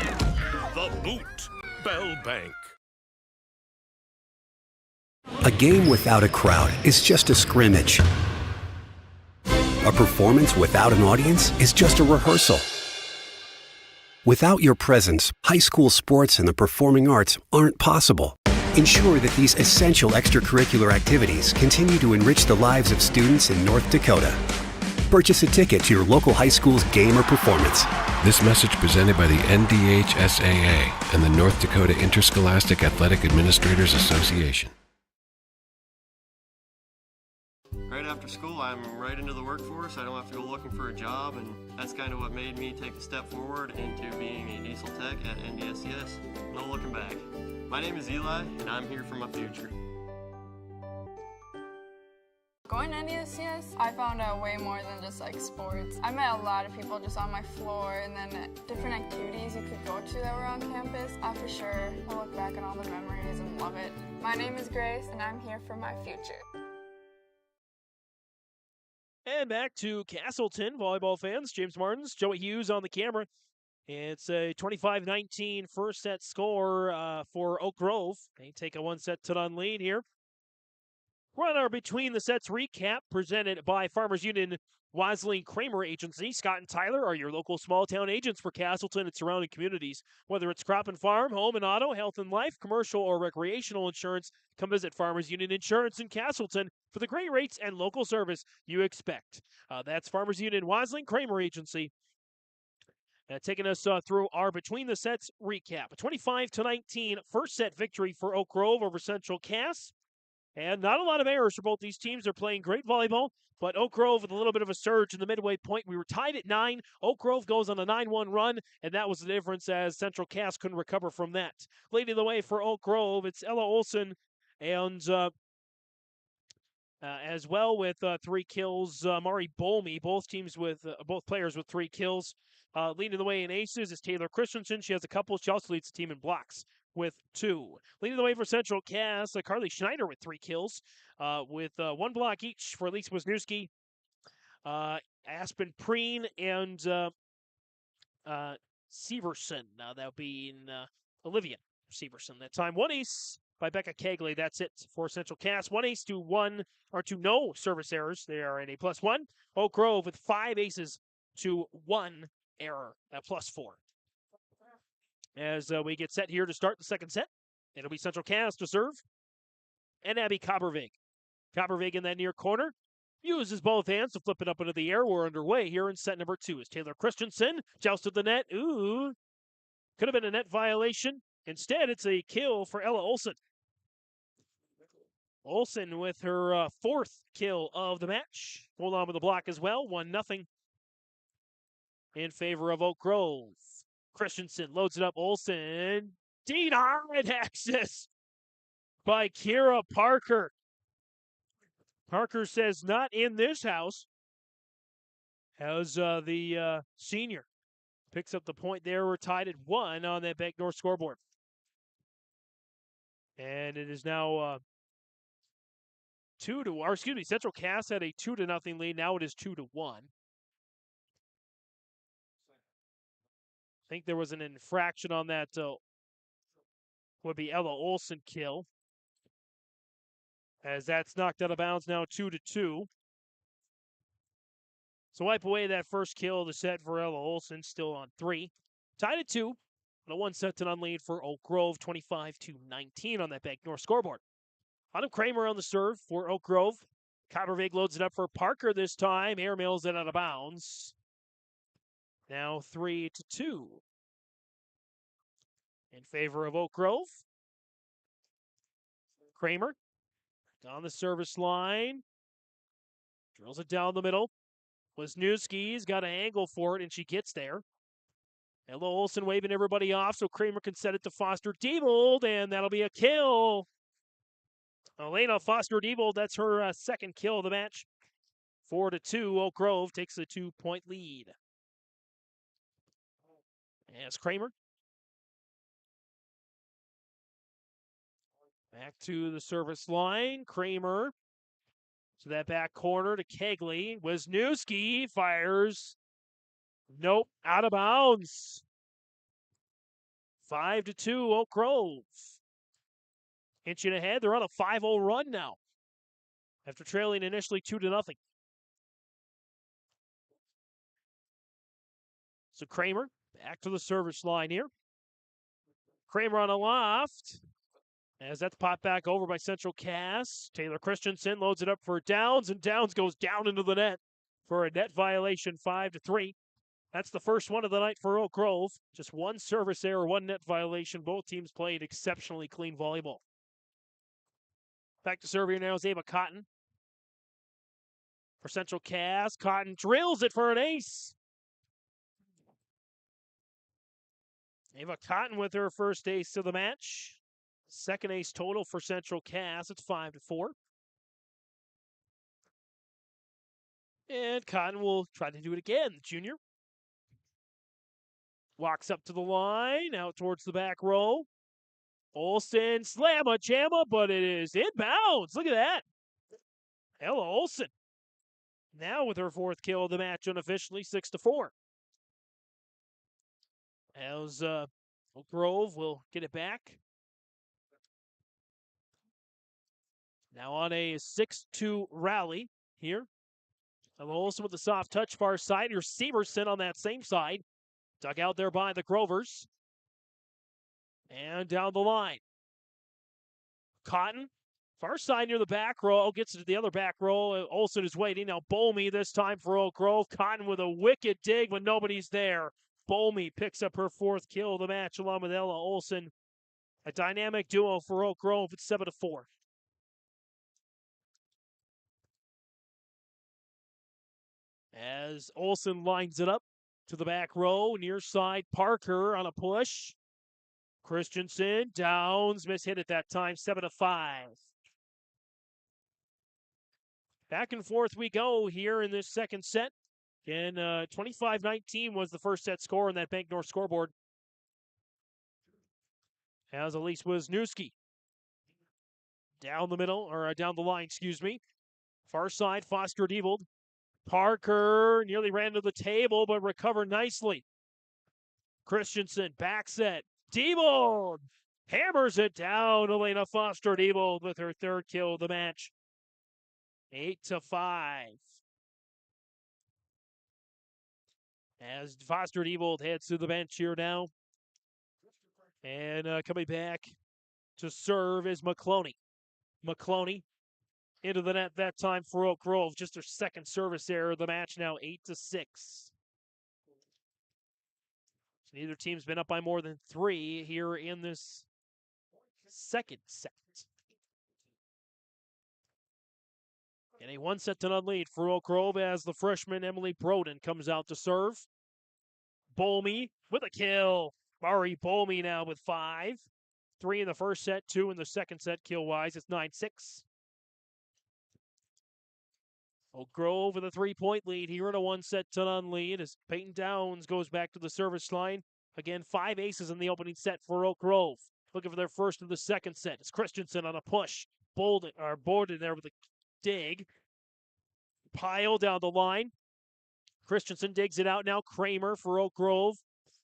the boot. Bell Bank. A game without a crowd is just a scrimmage. A performance without an audience is just a rehearsal. Without your presence, high school sports and the performing arts aren't possible. Ensure that these essential extracurricular activities continue to enrich the lives of students in North Dakota. Purchase a ticket to your local high school's game or performance. This message presented by the NDHSAA and the North Dakota Interscholastic Athletic Administrators Association. Right after school, I'm right into the workforce. I don't have to go looking for a job, and that's kind of what made me take a step forward into being a diesel tech at NDSCS. No looking back. My name is Eli, and I'm here for my future. Going to NDSCS, I found out way more than just like sports. I met a lot of people just on my floor, and then different activities you could go to that were on campus. I for sure will look back on all the memories and love it. My name is Grace, and I'm here for my future. And back to Castleton, volleyball fans. James Martins, Joey Hughes on the camera. It's a 25-19 first set score for Oak Grove. They take a 1-set-to-none lead here. We're on our Between the Sets recap presented by Farmers Union Wasling Kramer Agency. Scott and Tyler are your local small-town agents for Castleton and surrounding communities. Whether it's crop and farm, home and auto, health and life, commercial or recreational insurance, come visit Farmers Union Insurance in Castleton for the great rates and local service you expect. That's Farmers Union Wasling Kramer Agency. Taking us through our Between the Sets recap. A 25-19 first set victory for Oak Grove over Central Cass. And not a lot of errors for both these teams. They're playing great volleyball, but Oak Grove with a little bit of a surge in the midway point. We were tied at 9. Oak Grove goes on a 9-1 run, and that was the difference as Central Cass couldn't recover from that. Leading the way for Oak Grove, it's Ella Olson, and as well with 3 kills, Mari Bolmy, both players with 3 kills. Leading the way in aces is Taylor Christensen. She has a couple. She also leads the team in blocks with 2. Leading the way for Central Cass, Carly Schneider with 3 kills, with 1 block each for Elise Wisniewski, Aspen Preen, and Severson. That would be in Olivia Severson. That time 1 ace by Becca Kegley. That's it for Central Cass. 1 ace to no service errors. They are in a +1. Oak Grove with 5 aces to 1 error at +4. As we get set here to start the second set, it'll be Central Cass to serve, and Abby Coppervig. Coppervig in that near corner uses both hands to flip it up into the air. We're underway here in set number 2 as Taylor Christensen jousted the net. Ooh, could have been a net violation. Instead, it's a kill for Ella Olson. Olson with her 4th kill of the match. Hold on with the block as well. 1-0 in favor of Oak Grove. Christensen loads it up. Olson. Denied access by Kira Parker. Parker says, not in this house. As the senior picks up the point there. We're tied at 1 on that Bank North scoreboard. And it is now Central Cass had a 2-0 lead. Now it is 2-1. I think there was an infraction on that would be Ella Olson kill. As that's knocked out of bounds now 2-2. So wipe away that first kill of the set for Ella Olson, still on 3. Tied at 2. And a 1-set-to-none lead for Oak Grove, 25-19 on that Bank North scoreboard. Autumn Kramer on the serve for Oak Grove. Coppervig loads it up for Parker this time. Airmails it out of bounds. Now 3-2 in favor of Oak Grove. Kramer down the service line. Drills it down the middle. Wisniewski's got an angle for it, and she gets there. Ella Olson waving everybody off so Kramer can set it to Foster Diebold, and that'll be a kill. Elena Foster-Diebold, that's her second kill of the match. 4-2, Oak Grove takes a 2-point lead. As Kramer. Back to the service line. Kramer to that back corner to Kegley. Wisniewski fires. Nope, out of bounds. 5-2, Oak Grove. Inching ahead, they're on a 5-0 run now. After trailing initially 2-0. So Kramer back to the service line here. Kramer on a loft. As that's popped back over by Central Cass. Taylor Christensen loads it up for Downs, and Downs goes down into the net for a net violation, 5-3. That's the first one of the night for Oak Grove. Just one service error, one net violation. Both teams played exceptionally clean volleyball. Back to serve here now is Ava Cotton. For Central Cass, Cotton drills it for an ace. Ava Cotton with her first ace of the match. Second ace total for Central Cass. It's 5-4. And Cotton will try to do it again, the junior. Walks up to the line, out towards the back row. Olsen, slamma-jamma, but it is inbounds. Look at that. Ella Olsen. Now with her fourth kill of the match unofficially, 6-4. As Oak Grove will get it back. Now on a 6-2 rally here. Ella Olsen with the soft touch far side. Here's Severson on that same side. Dug out there by the Grovers. And down the line. Cotton, far side near the back row. Gets it to the other back row. Olsen is waiting. Now Bolme this time for Oak Grove. Cotton with a wicked dig when nobody's there. Bolme picks up her fourth kill of the match along with Ella Olsen. A dynamic duo for Oak Grove. It's 7-4. As Olsen lines it up to the back row, near side Parker on a push. Christensen, Downs, mishit at that time, 7-5. Back and forth we go here in this second set. Again, 25-19 was the first set score on that Bank North scoreboard. As Elise Wisniewski. Down the middle, or down the line, excuse me. Far side, Foster-Diebold. Parker nearly ran to the table, but recovered nicely. Christensen, back set. Diebold hammers it down. Elena Foster-Diebold with her third kill of the match. 8-5. As Foster-Diebold heads to the bench here now. And coming back to serve is McCloney. McCloney into the net that time for Oak Grove. Just her second service error of the match now, 8-6. Neither team's been up by more than 3 here in this second set. And a 1-set-to-none lead for Oak Grove as the freshman Emily Broden comes out to serve. Bolme with a kill. Mari Bolme now with 5. 3 in the first set, 2 in the second set kill-wise. It's 9-6. Oak Grove with a 3-point lead here in a 1-set-to-none lead as Peyton Downs goes back to the service line. Again, 5 aces in the opening set for Oak Grove. Looking for their first of the second set. It's Christensen on a push. Boarded there with a dig. Pile down the line. Christensen digs it out now. Kramer for Oak Grove.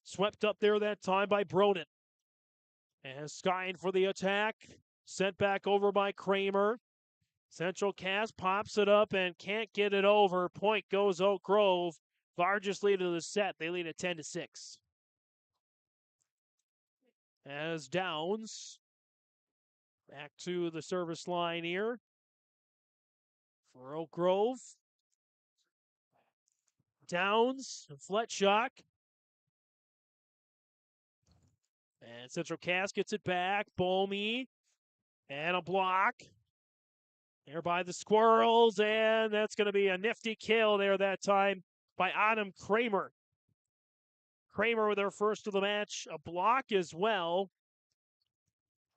Swept up there that time by Broden. And Skyen for the attack. Sent back over by Kramer. Central Cass pops it up and can't get it over. Point goes Oak Grove. Largest lead of the set. They lead at 10-6. As Downs back to the service line here for Oak Grove. Downs and Fletchock. And Central Cass gets it back. Bolme and a block. There by the Squirrels, and that's going to be a nifty kill there that time by Autumn Kramer. Kramer with her first of the match, a block as well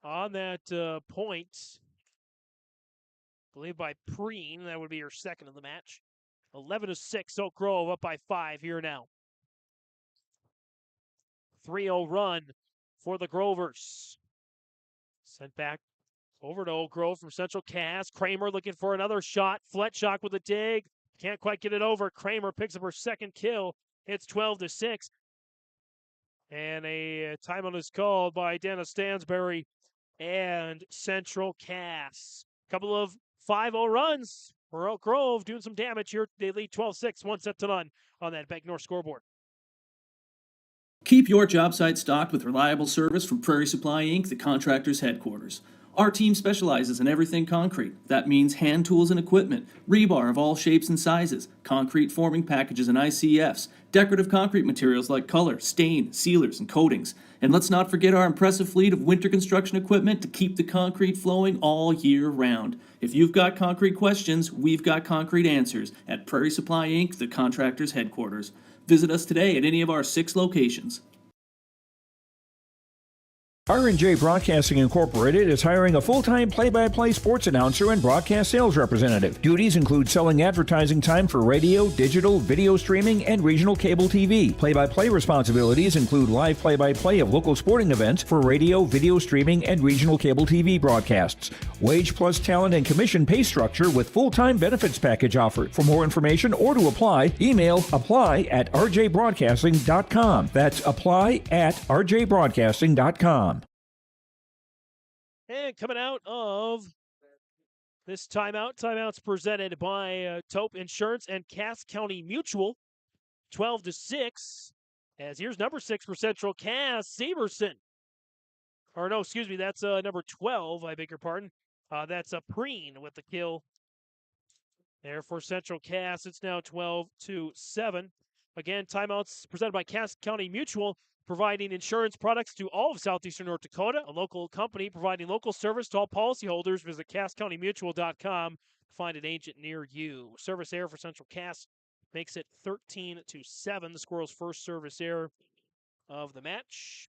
on that point. I believe by Preen, that would be her second of the match. 11-6, Oak Grove up by 5 here now. 3-0 run for the Grovers. Sent back over to Oak Grove from Central Cass. Kramer looking for another shot. Fletchock with a dig. Can't quite get it over. Kramer picks up her second kill. It's 12-6. And a timeout is called by Dana Stansberry and Central Cass. Couple of 5-0 runs for Oak Grove doing some damage here. They lead 12-6, 1-set-to-none on that Bank North scoreboard. Keep your job site stocked with reliable service from Prairie Supply Inc., the contractor's headquarters. Our team specializes in everything concrete. That means hand tools and equipment, rebar of all shapes and sizes, concrete forming packages and ICFs, decorative concrete materials like color, stain, sealers, and coatings. And let's not forget our impressive fleet of winter construction equipment to keep the concrete flowing all year round. If you've got concrete questions, we've got concrete answers at Prairie Supply Inc., the contractor's headquarters. Visit us today at any of our 6 locations. R&J Broadcasting Incorporated is hiring a full-time play-by-play sports announcer and broadcast sales representative. Duties include selling advertising time for radio, digital, video streaming, and regional cable TV. Play-by-play responsibilities include live play-by-play of local sporting events for radio, video streaming, and regional cable TV broadcasts. Wage plus talent and commission pay structure with full-time benefits package offered. For more information or to apply, email apply@rjbroadcasting.com. That's apply@rjbroadcasting.com. And coming out of this timeout's presented by Taupe Insurance and Cass County Mutual, 12-6. As here's number 6 for Central Cass, Severson. Or no, excuse me, that's number 12. I beg your pardon. That's Preen with the kill. There for Central Cass, it's now 12-7. Again, timeouts presented by Cass County Mutual, providing insurance products to all of southeastern North Dakota, a local company providing local service to all policyholders. Visit CassCountyMutual.com to find an agent near you. Service error for Central Cass makes it 13-7. The Squirrels' first service error of the match.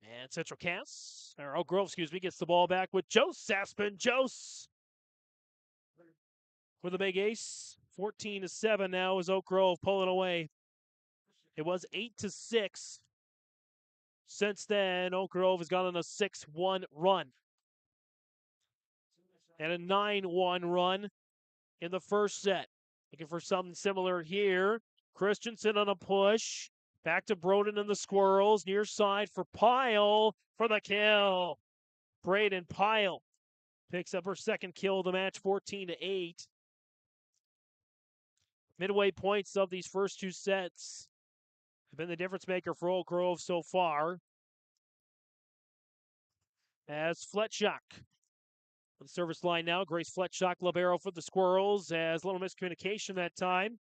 And Central Cass, or Oak Grove, gets the ball back with Jose Saspin. Jose with a big ace. 14-7 now is Oak Grove pulling away. It was 8-6. Since then, Oak Grove has gone on a 6-1 run. And a 9-1 run in the first set. Looking for something similar here. Christensen on a push. Back to Broden and the Squirrels. Near side for Pyle for the kill. Braden Pyle picks up her second kill of the match, 14-8. Midway points of these first 2 sets have been the difference maker for Oak Grove so far. As Fletchock on the service line now. Grace Fletchock, libero for the Squirrels. As little miscommunication that time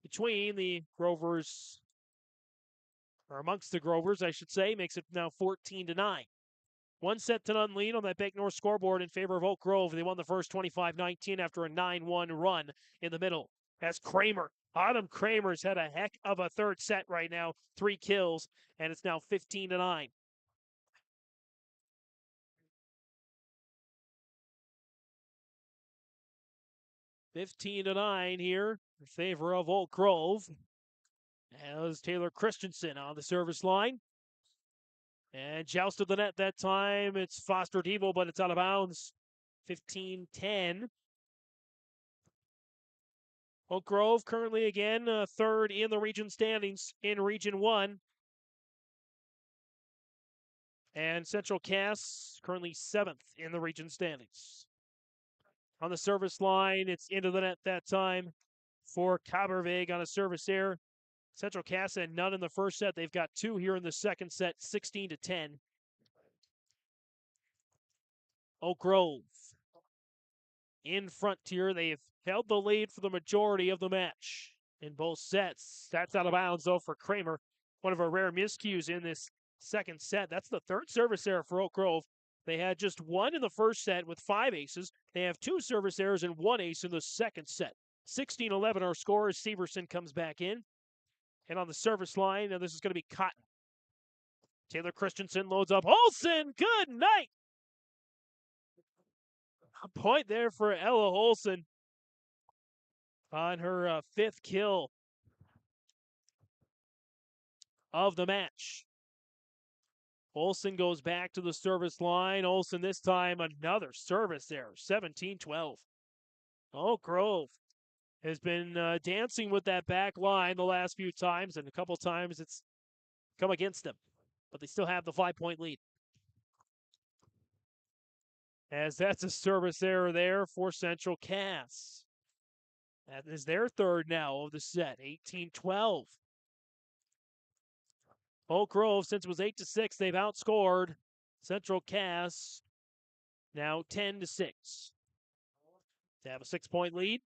between the Grovers, or amongst the Grovers, I should say, makes it now 14-9. 1-0 lead on that Bank North scoreboard in favor of Oak Grove. They won the first 25-19 after a 9-1 run in the middle. As Kramer, Autumn Kramer's had a heck of a third set right now. 3 kills, and it's now 15-9. (15-9) here in favor of Oak Grove. As Taylor Christensen on the service line. And jousted the net that time. It's Foster Devo, but it's out of bounds. 15-10. Oak Grove currently again third in the region standings in Region 1. And Central Cass currently 7th in the region standings. On the service line, it's into the net that time for Kabervig on a service error. Central Cass had none in the first set. They've got 2 here in the second set, 16-10. Oak Grove in front here. They've held the lead for the majority of the match in both sets. That's out of bounds, though, for Kramer. One of our rare miscues in this second set. That's the third service error for Oak Grove. They had just 1 in the first set with 5 aces. They have 2 service errors and 1 ace in the second set. 16-11 our score as Severson comes back in. And on the service line, now this is going to be Cotton. Taylor Christensen loads up. Olsen, good night. A point there for Ella Olsen on her 5th kill of the match. Olsen goes back to the service line. Olsen this time another service error, 17-12. Oak Grove has been dancing with that back line the last few times, and a couple times it's come against them. But they still have the 5-point lead. As that's a service error there for Central Cass. That is their third now of the set, 18-12. Oak Grove, since it was 8-6, they've outscored Central Cass now 10-6. To have a 6-point lead.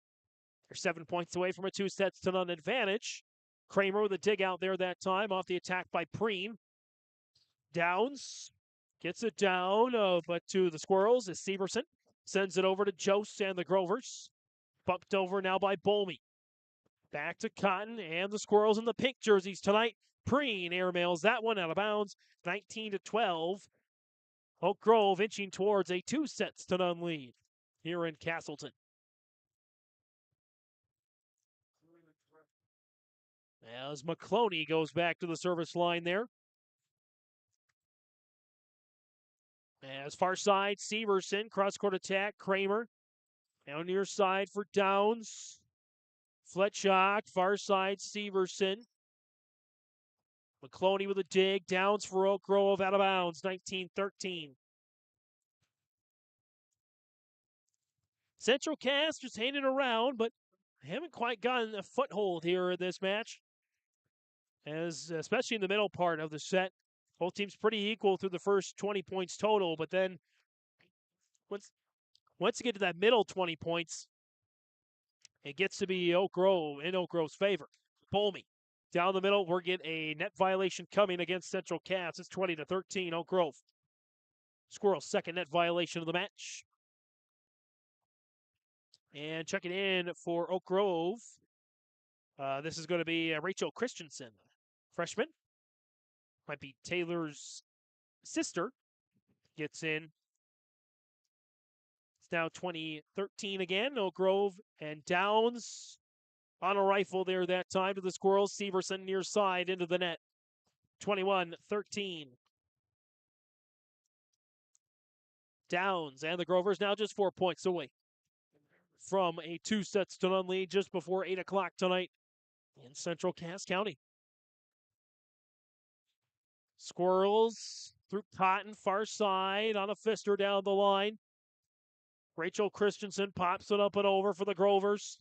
They're 7 points away from a 2-0 advantage. Kramer with a dig out there that time off the attack by Preen. Downs gets it down, but to the Squirrels is Severson. Sends it over to Jost and the Grovers. Bumped over now by Bolmy. Back to Cotton and the Squirrels in the pink jerseys tonight. Preen airmails that one out of bounds, 19-12. Oak Grove inching towards a 2-0 lead here in Castleton. As McCloney goes back to the service line there. As far side, Severson, cross-court attack, Kramer. Down near side for Downs. Fletchock, far side, Severson. McCloney with a dig, Downs for Oak Grove, out of bounds, 19-13. Central Cass just hanging around, but haven't quite gotten a foothold here in this match. As especially in the middle part of the set, both teams pretty equal through the first 20 points total, but then once you get to that middle 20 points, it gets to be Oak Grove in Oak Grove's favor. Bolmy down the middle. We're getting a net violation coming against Central Cass. It's 20-13 Oak Grove. Squirrel's second net violation of the match. And checking in for Oak Grove, this is going to be Rachel Christensen, freshman. Might be Taylor's sister. Gets in. It's now 20-13 again. Oak Grove and Downs on a rifle there that time to the Squirrels. Severson near side into the net. 21-13. Downs and the Grovers now just 4 points away from a 2-0 lead just before 8 o'clock tonight in Central Cass County. Squirrels through Cotton, far side on a fister down the line. Rachel Christensen pops it up and over for the Grovers.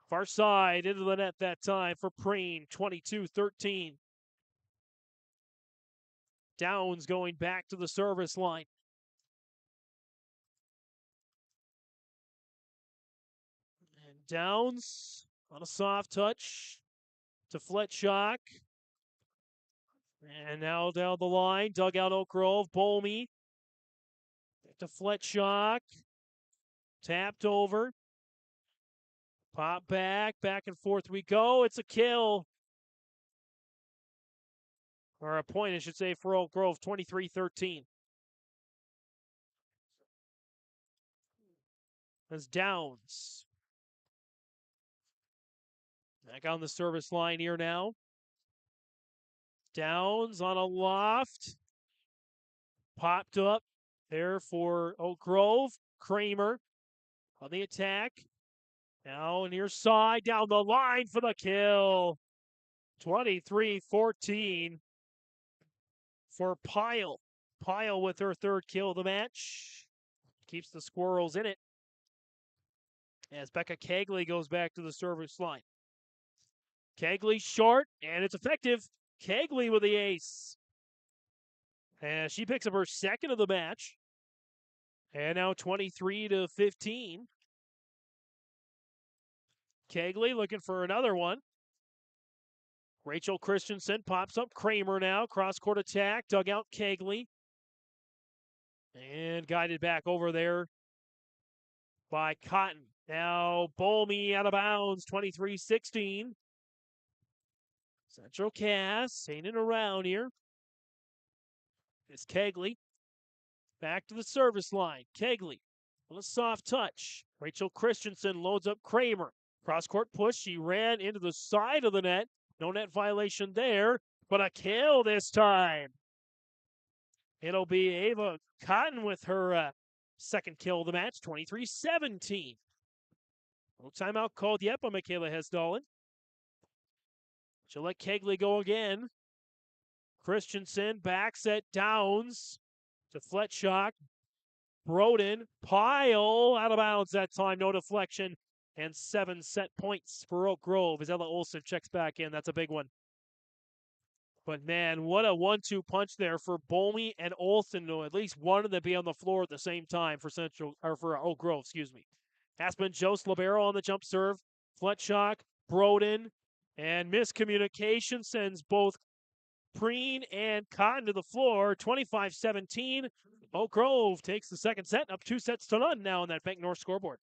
Far side into the net that time for Preen, 22-13. Downs going back to the service line. And Downs on a soft touch to Fletchock. And now down the line, dug out Oak Grove, Bolmy. To Fletchock. Tapped over. Pop back and forth we go. It's a kill. Or a point, I should say, for Oak Grove, 23-13. That's Downs. Back on the service line here now. Downs on a loft. Popped up there for Oak Grove. Kramer on the attack. Now near side, down the line for the kill. 23-14 for Pyle. Pyle with her third kill of the match. Keeps the Squirrels in it. As Becca Kegley goes back to the service line. Kegley short, and it's effective. Kegley with the ace. And she picks up her second of the match. And now 23-15. Kegley looking for another one. Rachel Christensen pops up Kramer now. Cross-court attack. Dug out Kegley. And guided back over there by Cotton. Now Bolmy out of bounds. 23-16. Central Cass hanging around here. It's Kegley. Back to the service line. Kegley on a soft touch. Rachel Christensen loads up Kramer. Cross-court push. She ran into the side of the net. No net violation there, but a kill this time. It'll be Ava Cotton with her second kill of the match, 23-17. No timeout called yet by Michaela Hesdalen. She'll let Kegley go again. Christensen backs at Downs to Fletchock. Broden, Pyle out of bounds that time, no deflection. And 7 set points for Oak Grove as Ella Olsen checks back in. That's a big one. But man, what a 1-2 punch there for Bolmy and Olsen. At least one of them be on the floor at the same time for Oak Grove, excuse me. Aspen Jost Libero on the jump serve. Fletchock, Broden, and miscommunication sends both Preen and Cotton to the floor. 25-17. Oak Grove takes the second set, up 2-0 now on that Bank North scoreboard.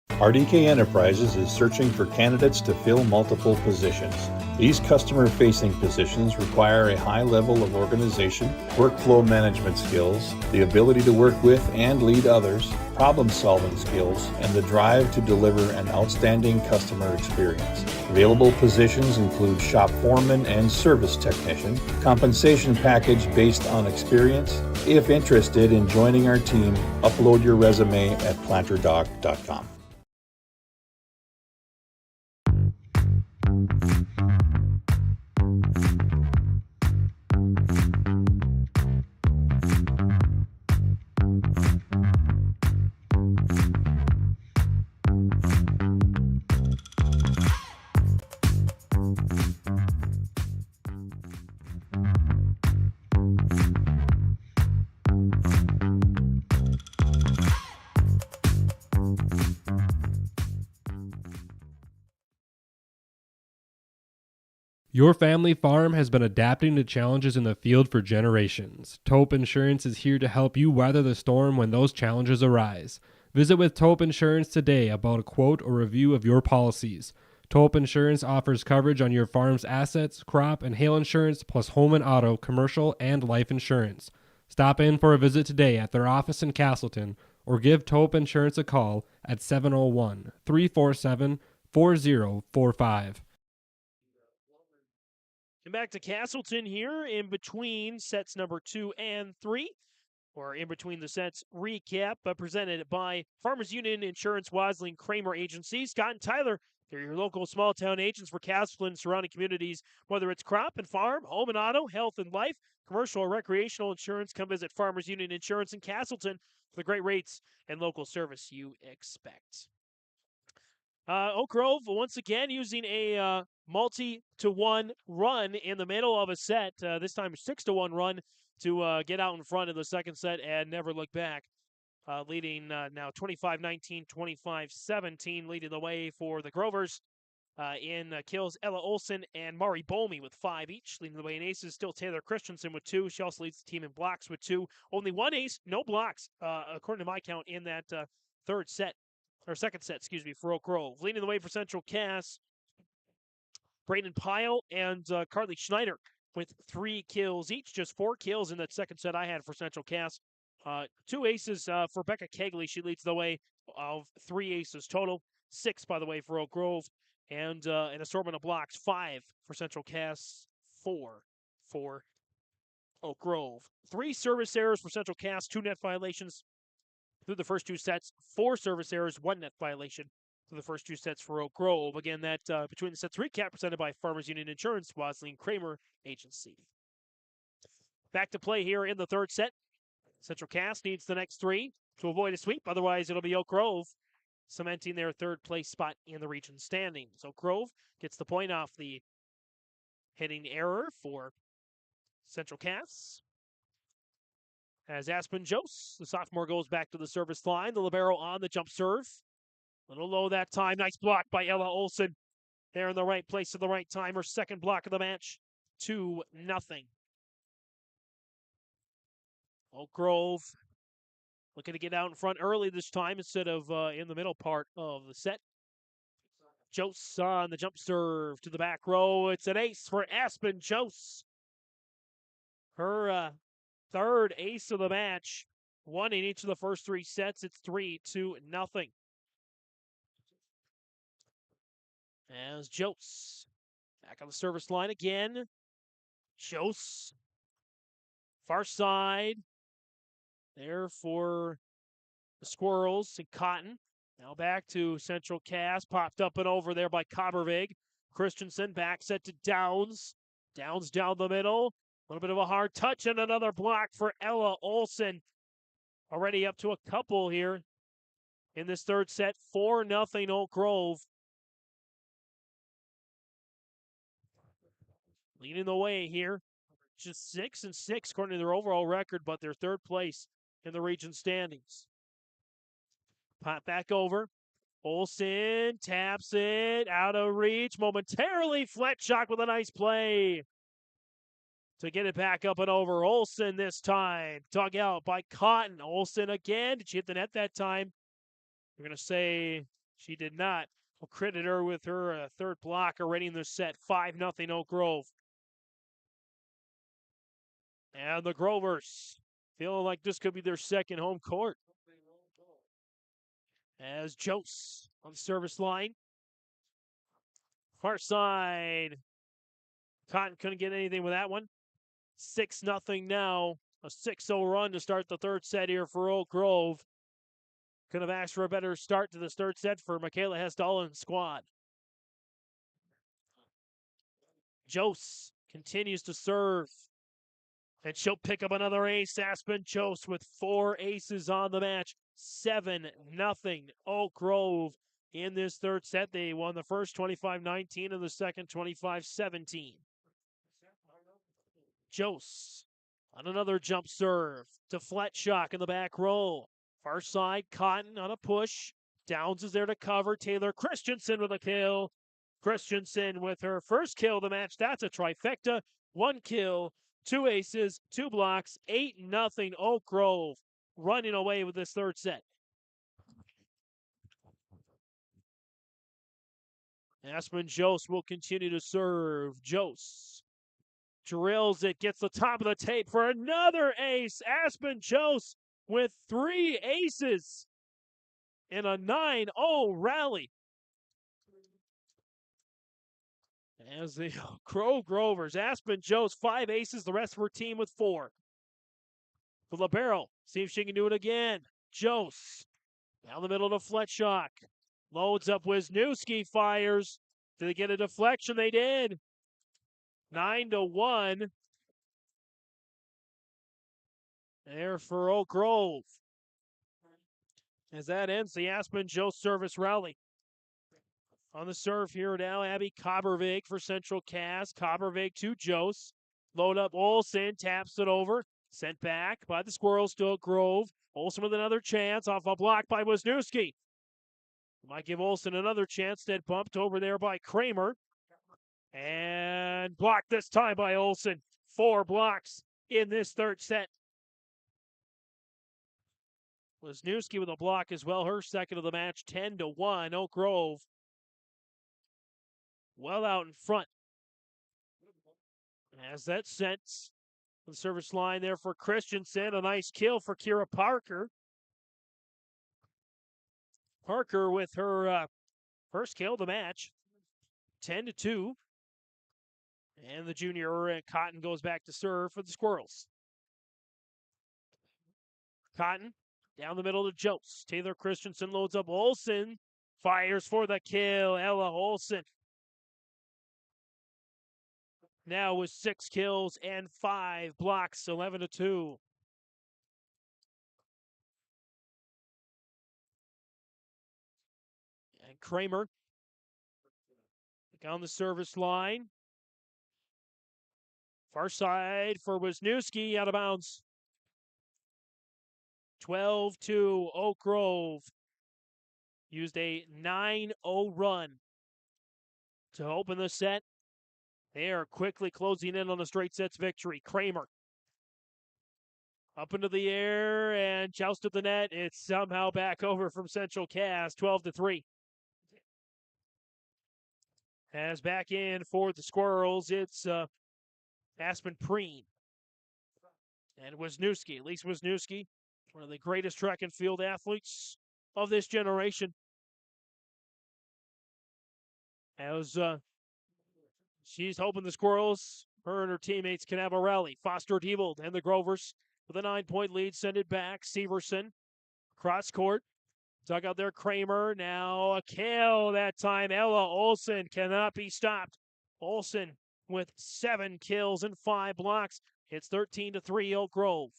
RDK Enterprises is searching for candidates to fill multiple positions. These customer-facing positions require a high level of organization, workflow management skills, the ability to work with and lead others, problem-solving skills, and the drive to deliver an outstanding customer experience. Available positions include shop foreman and service technician. Compensation package based on experience. If interested in joining our team, upload your resume at planterdoc.com. Your family farm has been adapting to challenges in the field for generations. Taupe Insurance is here to help you weather the storm when those challenges arise. Visit with Taupe Insurance today about a quote or review of your policies. Taupe Insurance offers coverage on your farm's assets, crop, and hail insurance, plus home and auto, commercial, and life insurance. Stop in for a visit today at their office in Castleton or give Taupe Insurance a call at 701-347-4045. And back to Castleton here in between sets number 2 and 3, or in between the sets recap, presented by Farmers Union Insurance, Wasling, Kramer Agency. Scott and Tyler, they're your local small town agents for Castleton and surrounding communities. Whether it's crop and farm, home and auto, health and life, commercial or recreational insurance, come visit Farmers Union Insurance in Castleton for the great rates and local service you expect. Oak Grove, once again, using a multi-to-1 run in the middle of a set. This time, 6-to-1 run to get out in front of the second set and never look back. Leading now 25-19, 25-17, leading the way for the Grovers in kills. Ella Olsen and Mari Bolmy with 5 each. Leading the way in aces, still Taylor Christensen with 2. She also leads the team in blocks with 2. Only 1 ace, no blocks, according to my count, in that second set, for Oak Grove. Leading the way for Central Cass, Braden Pyle and Carly Schneider with 3 kills each. Just 4 kills in that second set I had for Central Cass. 2 aces for Becca Kegley. She leads the way of 3 aces total. 6, by the way, for Oak Grove. And an assortment of blocks. 5 for Central Cass. 4 for Oak Grove. 3 service errors for Central Cass. 2 net violations through the first 2 sets. 4 service errors, 1 net violation through the first 2 sets for Oak Grove. Again, that between the sets recap presented by Farmers Union Insurance, Wasling Kramer Agency. Back to play here in the third set. Central Cass needs the next 3 to avoid a sweep. Otherwise, it'll be Oak Grove cementing their third place spot in the region standings. Oak Grove gets the point off the hitting error for Central Cass. As Aspen Jost, the sophomore, goes back to the service line. The libero on the jump serve. A little low that time. Nice block by Ella Olsen. There in the right place at the right time. Her second block of the match. 2-0. Oak Grove looking to get out in front early this time instead of in the middle part of the set. Jost on the jump serve to the back row. It's an ace for Aspen Jost. Her third ace of the match. 1 in each of the first 3 sets. It's 3-0. As Jost back on the service line again. Jost, far side. There for the Squirrels and Cotton. Now back to Central Cass. Popped up and over there by Coppervig. Christensen back set to Downs. Downs down the middle. A little bit of a hard touch and another block for Ella Olsen. Already up to a couple here in this third set. 4-0 Oak Grove. leading the way here. Just 6-6 according to their overall record, but they're third place in the region standings. Pop back over. Olsen taps it out of reach momentarily. Fletchock with a nice play to get it back up and over. Olsen this time. Dug out by Cotton. Olsen again. Did she hit the net that time? We're going to say she did not. We'll credit her with her third block already in the set. 5-0 Oak Grove. And the Grovers feeling like this could be their second home court. As Jose on the service line. Far side. Cotton couldn't get anything with that one. 6-0 now. A 6-0 run to start the third set here for Oak Grove. Could have asked for a better start to this third set for Michaela Hestall and squad. Jose continues to serve. And she'll pick up another ace. Aspen Jose with 4 aces on the match. 7-0 Oak Grove in this third set. They won the first 25-19 and the second 25-17. Jose on another jump serve to Fletchock in the back row. Far side, Cotton on a push. Downs is there to cover. Taylor Christensen with a kill. Christensen with her first kill of the match. That's a trifecta. 1 kill, 2 aces, 2 blocks. 8-0 Oak Grove running away with this third set. Aspen Jose will continue to serve. Jose drills it, gets the top of the tape for another ace. Aspen Jose with 3 aces in a 9-0 rally. As the Crow Grovers, Aspen Jose 5 aces, the rest of her team with 4. For LaBarrel, see if she can do it again. Jose down the middle to Fletchock. Loads up Wisniewski, fires. Did they get a deflection? They did. 9-1. There for Oak Grove. As that ends the Aspen Jose service rally. On the serve here now, Abby Kobervig for Central Cass. Kobervig to Jose. Load up Olsen, taps it over. Sent back by the Squirrels to Oak Grove. Olsen with another chance off a block by Wisniewski. Might give Olsen another chance. Instead bumped over there by Kramer. And blocked this time by Olsen. 4 blocks in this third set. Wisniewski with a block as well. Her second of the match. 10-1 Oak Grove. Well out in front. As that sets the service line there for Christensen. A nice kill for Kira Parker. Parker with her first kill of the match. 10-2. And the junior Cotton goes back to serve for the Squirrels. Cotton down the middle to Jose. Taylor Christensen loads up Olsen. Fires for the kill. Ella Olsen. Now with 6 kills and 5 blocks, 11-2. And Kramer on the service line. Far side for Wisniewski, out of bounds. 12-2 Oak Grove. Used a 9-0 run to open the set. They are quickly closing in on a straight sets victory. Kramer up into the air and jousted the net. It's somehow back over from Central Cass, 12-3. As back in for the Squirrels, it's Aspen Preen. And Wisniewski, at least Wisniewski, one of the greatest track and field athletes of this generation. As she's hoping the Squirrels, her and her teammates, can have a rally. Foster Diebold and the Grovers with a 9-point lead, send it back. Severson, cross court. Dug out there, Kramer. Now a kill that time. Ella Olsen cannot be stopped. Olsen with 7 kills and 5 blocks. It's 13-3 Oak Grove.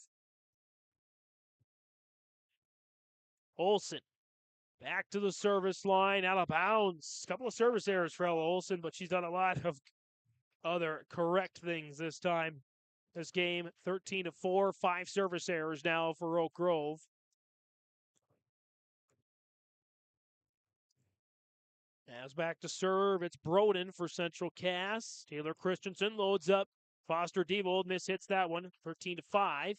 Olsen back to the service line, out of bounds. A couple of service errors for Ella Olsen, but she's done a lot of other correct things this time. This game, 13-4, 5 service errors now for Oak Grove. As back to serve, it's Broden for Central Cass. Taylor Christensen loads up. Foster Devold mishits that one, 13-5.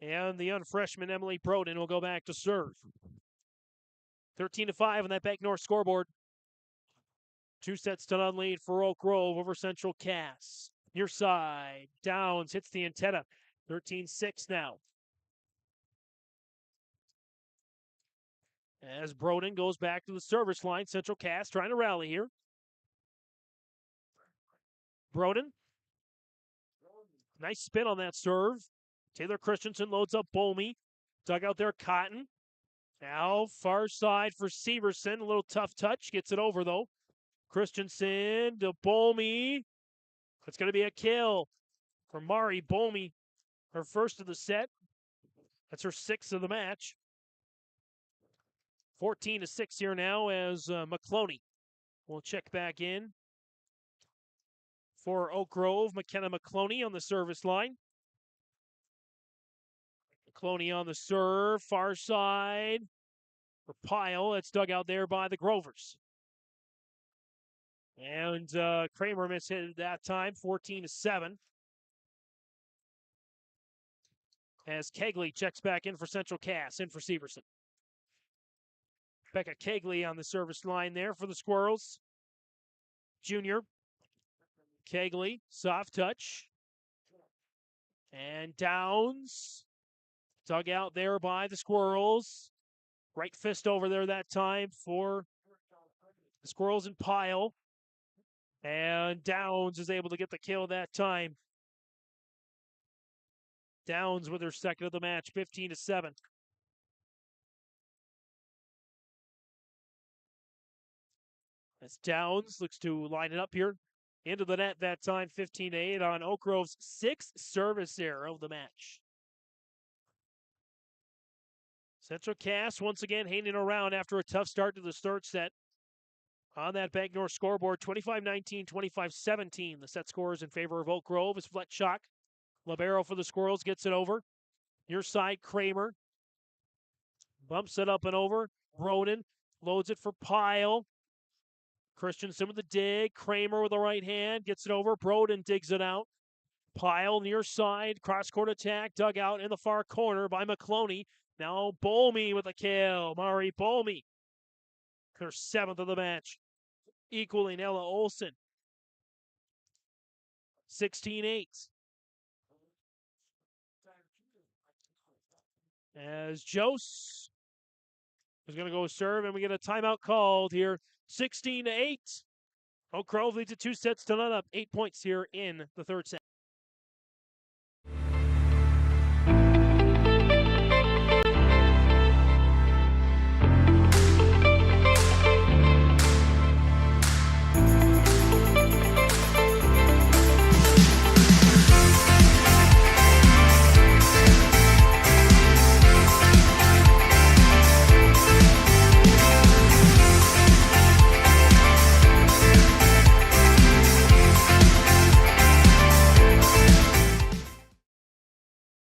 And the young freshman Emily Broden will go back to serve. 13-5 on that Bank North scoreboard. 2 sets to none lead for Oak Grove over Central Cass. Near side, Downs hits the antenna. 13-6 now. As Broden goes back to the service line, Central Cass trying to rally here. Broden. Nice spin on that serve. Taylor Christensen loads up Bolmy. Dug out there, Cotton. Now far side for Severson. A little tough touch. Gets it over, though. Christensen to Bolmy. It's going to be a kill for Mari Bolmy. Her first of the set. That's her 6th of the match. 14-6 here now as McCloney will check back in. For Oak Grove, McKenna McCloney on the service line. McCloney on the serve, far side for Pyle. That's dug out there by the Grovers. And Kramer mishit that time, 14-7. As Kegley checks back in for Central Cass, in for Severson. Becca Kegley on the service line there for the Squirrels. Junior. Kegley, soft touch. And Downs. Dug out there by the Squirrels. Right fist over there that time for the Squirrels and Pyle. And Downs is able to get the kill that time. Downs with her 2nd of the match, 15-7. As Downs looks to line it up here. Into the net that time, 15-8 on Oak Grove's 6th service error of the match. Central Cass once again hanging around after a tough start to the third set. On that Bank North scoreboard, 25-19, 25-17. The set scores in favor of Oak Grove as Fletchock. Libero for the Squirrels gets it over. Near side, Kramer. Bumps it up and over. Broden loads it for Pyle. Christensen with the dig. Kramer with the right hand. Gets it over. Broden digs it out. Pyle near side. Cross-court attack. Dug out in the far corner by McCloney. Now Bolmy with a kill. Mari Bolmy. Her 7th of the match. Equaling Ella Olsen. 16-8. As Jose is going to go serve, and we get a timeout called here. 16-8. Oak Grove leads it 2 sets to none up. 8 points here in the third set.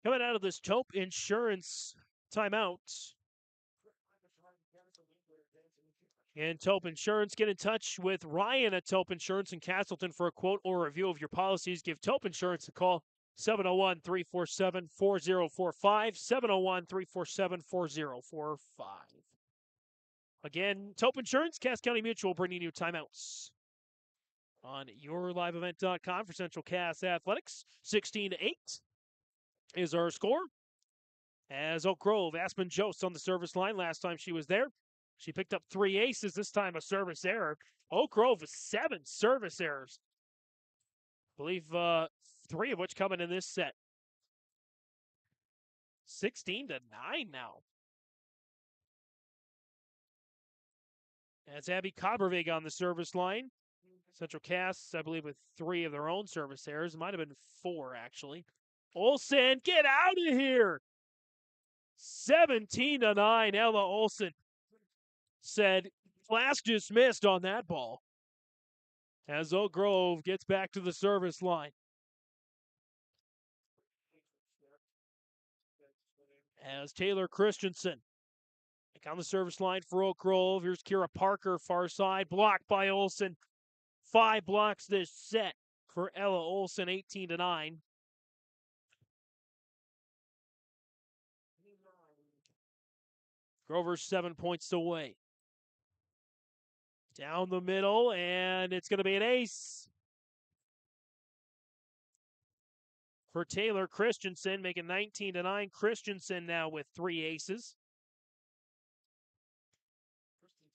Coming out of this Taupe Insurance timeout. And Taupe Insurance, get in touch with Ryan at Taupe Insurance in Castleton for a quote or review of your policies. Give Taupe Insurance a call, 701-347-4045, 701-347-4045. Again, Taupe Insurance, Cass County Mutual, bringing you timeouts on yourliveevent.com for Central Cass Athletics. 16-8 is our score. As Oak Grove, Aspen Jost on the service line. Last time she was there, she picked up 3 aces, this time a service error. Oak Grove with 7 service errors. I believe 3 of which coming in this set. 16-9 now. As Abby Kobervig on the service line. Central Cass, I believe, with 3 of their own service errors. It might have been 4, actually. Olsen, get out of here! 17-9. Ella Olsen said, class dismissed on that ball. as Oak Grove gets back to the service line. As Taylor Christensen back on the service line for Oak Grove. Here's Kira Parker, far side, blocked by Olsen. 5 blocks this set for Ella Olsen, 18-9. Grover's 7 points away. Down the middle, and it's going to be an ace for Taylor Christensen, making 19-9. Christensen now with 3 aces.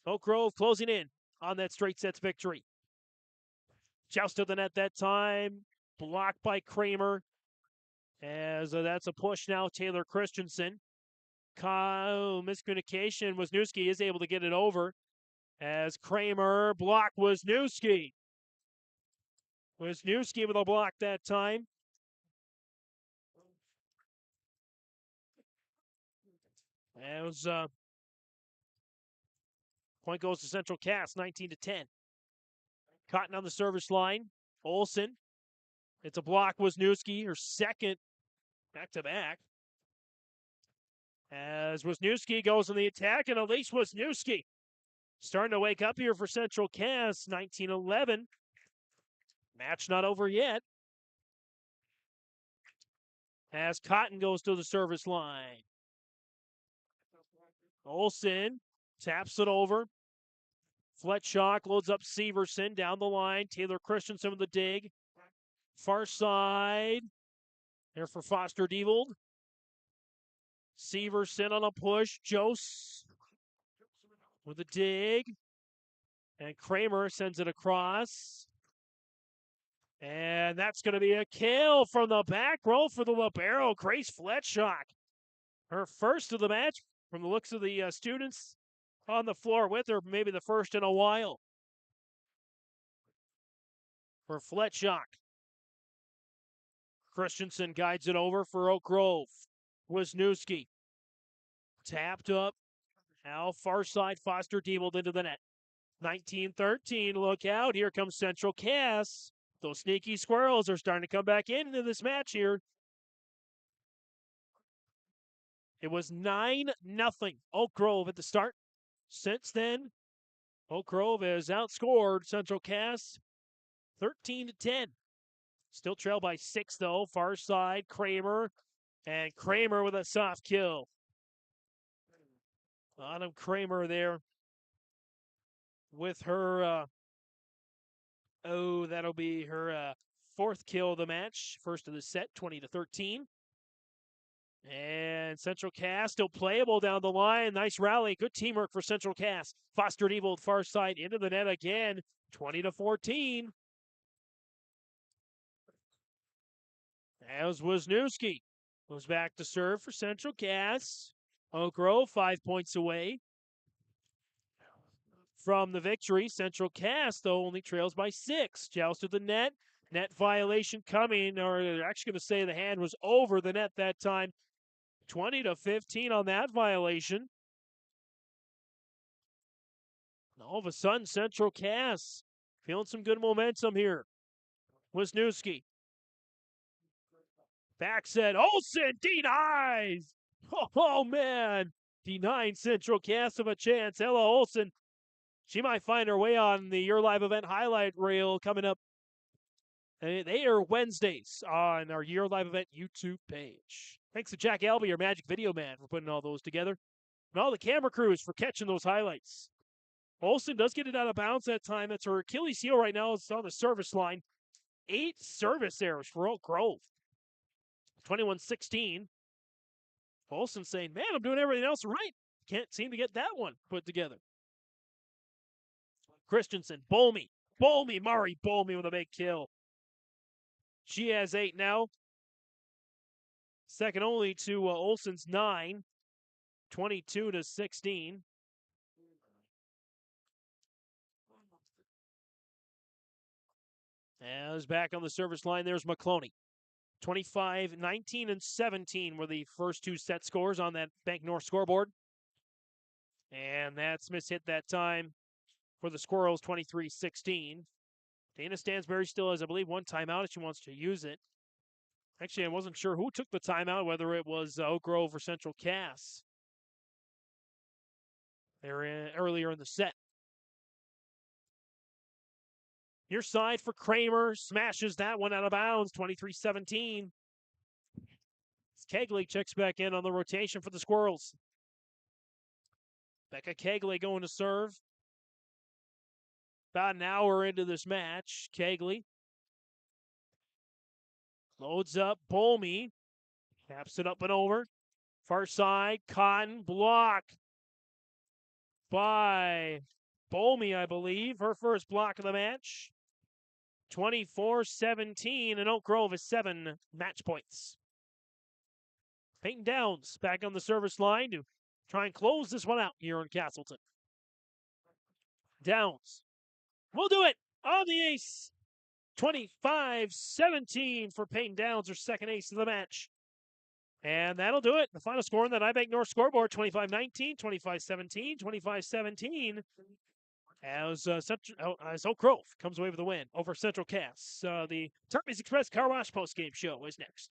Oak Grove closing in on that straight sets victory. Joust to the net that time, blocked by Kramer. As that's a push now, Taylor Christensen. Miscommunication. Wisniewski is able to get it over. As Kramer blocked Wisniewski. Wisniewski with a block that time. As point goes to Central Cass, 19-10. Cotton on the service line. Olsen. It's a block. Wisniewski, her second back-to-back. As Wisniewski goes in the attack, and Elise Wisniewski starting to wake up here for Central Cass, 19-11. Match not over yet. As Cotton goes to the service line. Olsen taps it over. Fletchock loads up Severson down the line. Taylor Christensen with the dig. Far side. There for Foster Diebold. Severson on a push. Jose with a dig. And Kramer sends it across. And that's going to be a kill from the back row for the libero, Grace Fletchock. Her first of the match from the looks of the students on the floor with her, maybe the first in a while. For Fletchock. Christensen guides it over for Oak Grove. Wisniewski. Tapped up. Now far side, Foster Diebold into the net. 19-13, look out. Here comes Central Cass. Those sneaky squirrels are starting to come back into this match here. It was 9-0 Oak Grove at the start. Since then, Oak Grove has outscored Central Cass 13-10. Still trailed by 6, though. Far side, Kramer. And Kramer with a soft kill. Autumn Kramer there with her, that'll be her 4th kill of the match. First of the set, 20-13. And Central Cass still playable down the line. Nice rally. Good teamwork for Central Cass. Foster Diebold far side into the net again. 20-14. As Wisniewski goes back to serve for Central Cass. Oak Grove 5 points away from the victory. Central Cass, though, only trails by 6. Joust to the net. Net violation coming, or they're actually going to say the hand was over the net that time. 20-15 on that violation. And all of a sudden, Central Cass feeling some good momentum here. Wisniewski. Back set. Olsen denies. Oh, man. Denied Central Cass of a chance. Ella Olsen. She might find her way on the Your Live event highlight reel coming up. They are Wednesdays on our Your Live event YouTube page. Thanks to Jack Albee, our Magic Video Man, for putting all those together. And all the camera crews for catching those highlights. Olsen does get it out of bounds that time. That's her Achilles heel right now. It's on the service line. 8 service errors for Oak Grove. 21-16. Olsen saying, man, I'm doing everything else right. Can't seem to get that one put together. Christensen, Bolmy, Murray Bolmy with a big kill. She has 8 now. Second only to Olsen's 9. 22-16. As back on the service line, there's McCloney. 25, 19, and 17 were the first 2 set scores on that Bank North scoreboard. And that's mishit that time for the Squirrels, 23-16. Dana Stansberry still has, I believe, one timeout if she wants to use it. Actually, I wasn't sure who took the timeout, whether it was Oak Grove or Central Cass. They were earlier in the set. Near side for Kramer. Smashes that one out of bounds, 23-17. Kegley checks back in on the rotation for the Squirrels. Becca Kegley going to serve. About an hour into this match, Kegley loads up Bolmy. Taps it up and over. Far side, Cotton, block by Bolmy, I believe. Her first block of the match. 24-17, and Oak Grove is 7 match points. Peyton Downs back on the service line to try and close this one out here in Castleton. Downs will do it on the ace. 25-17 for Peyton Downs, her second ace of the match. And that'll do it. The final score on that iBank North scoreboard, 25-19, 25-17, 25-17. As Oak Grove comes away with a win over Central Cass. The Tarpey's Express Car Wash postgame show is next.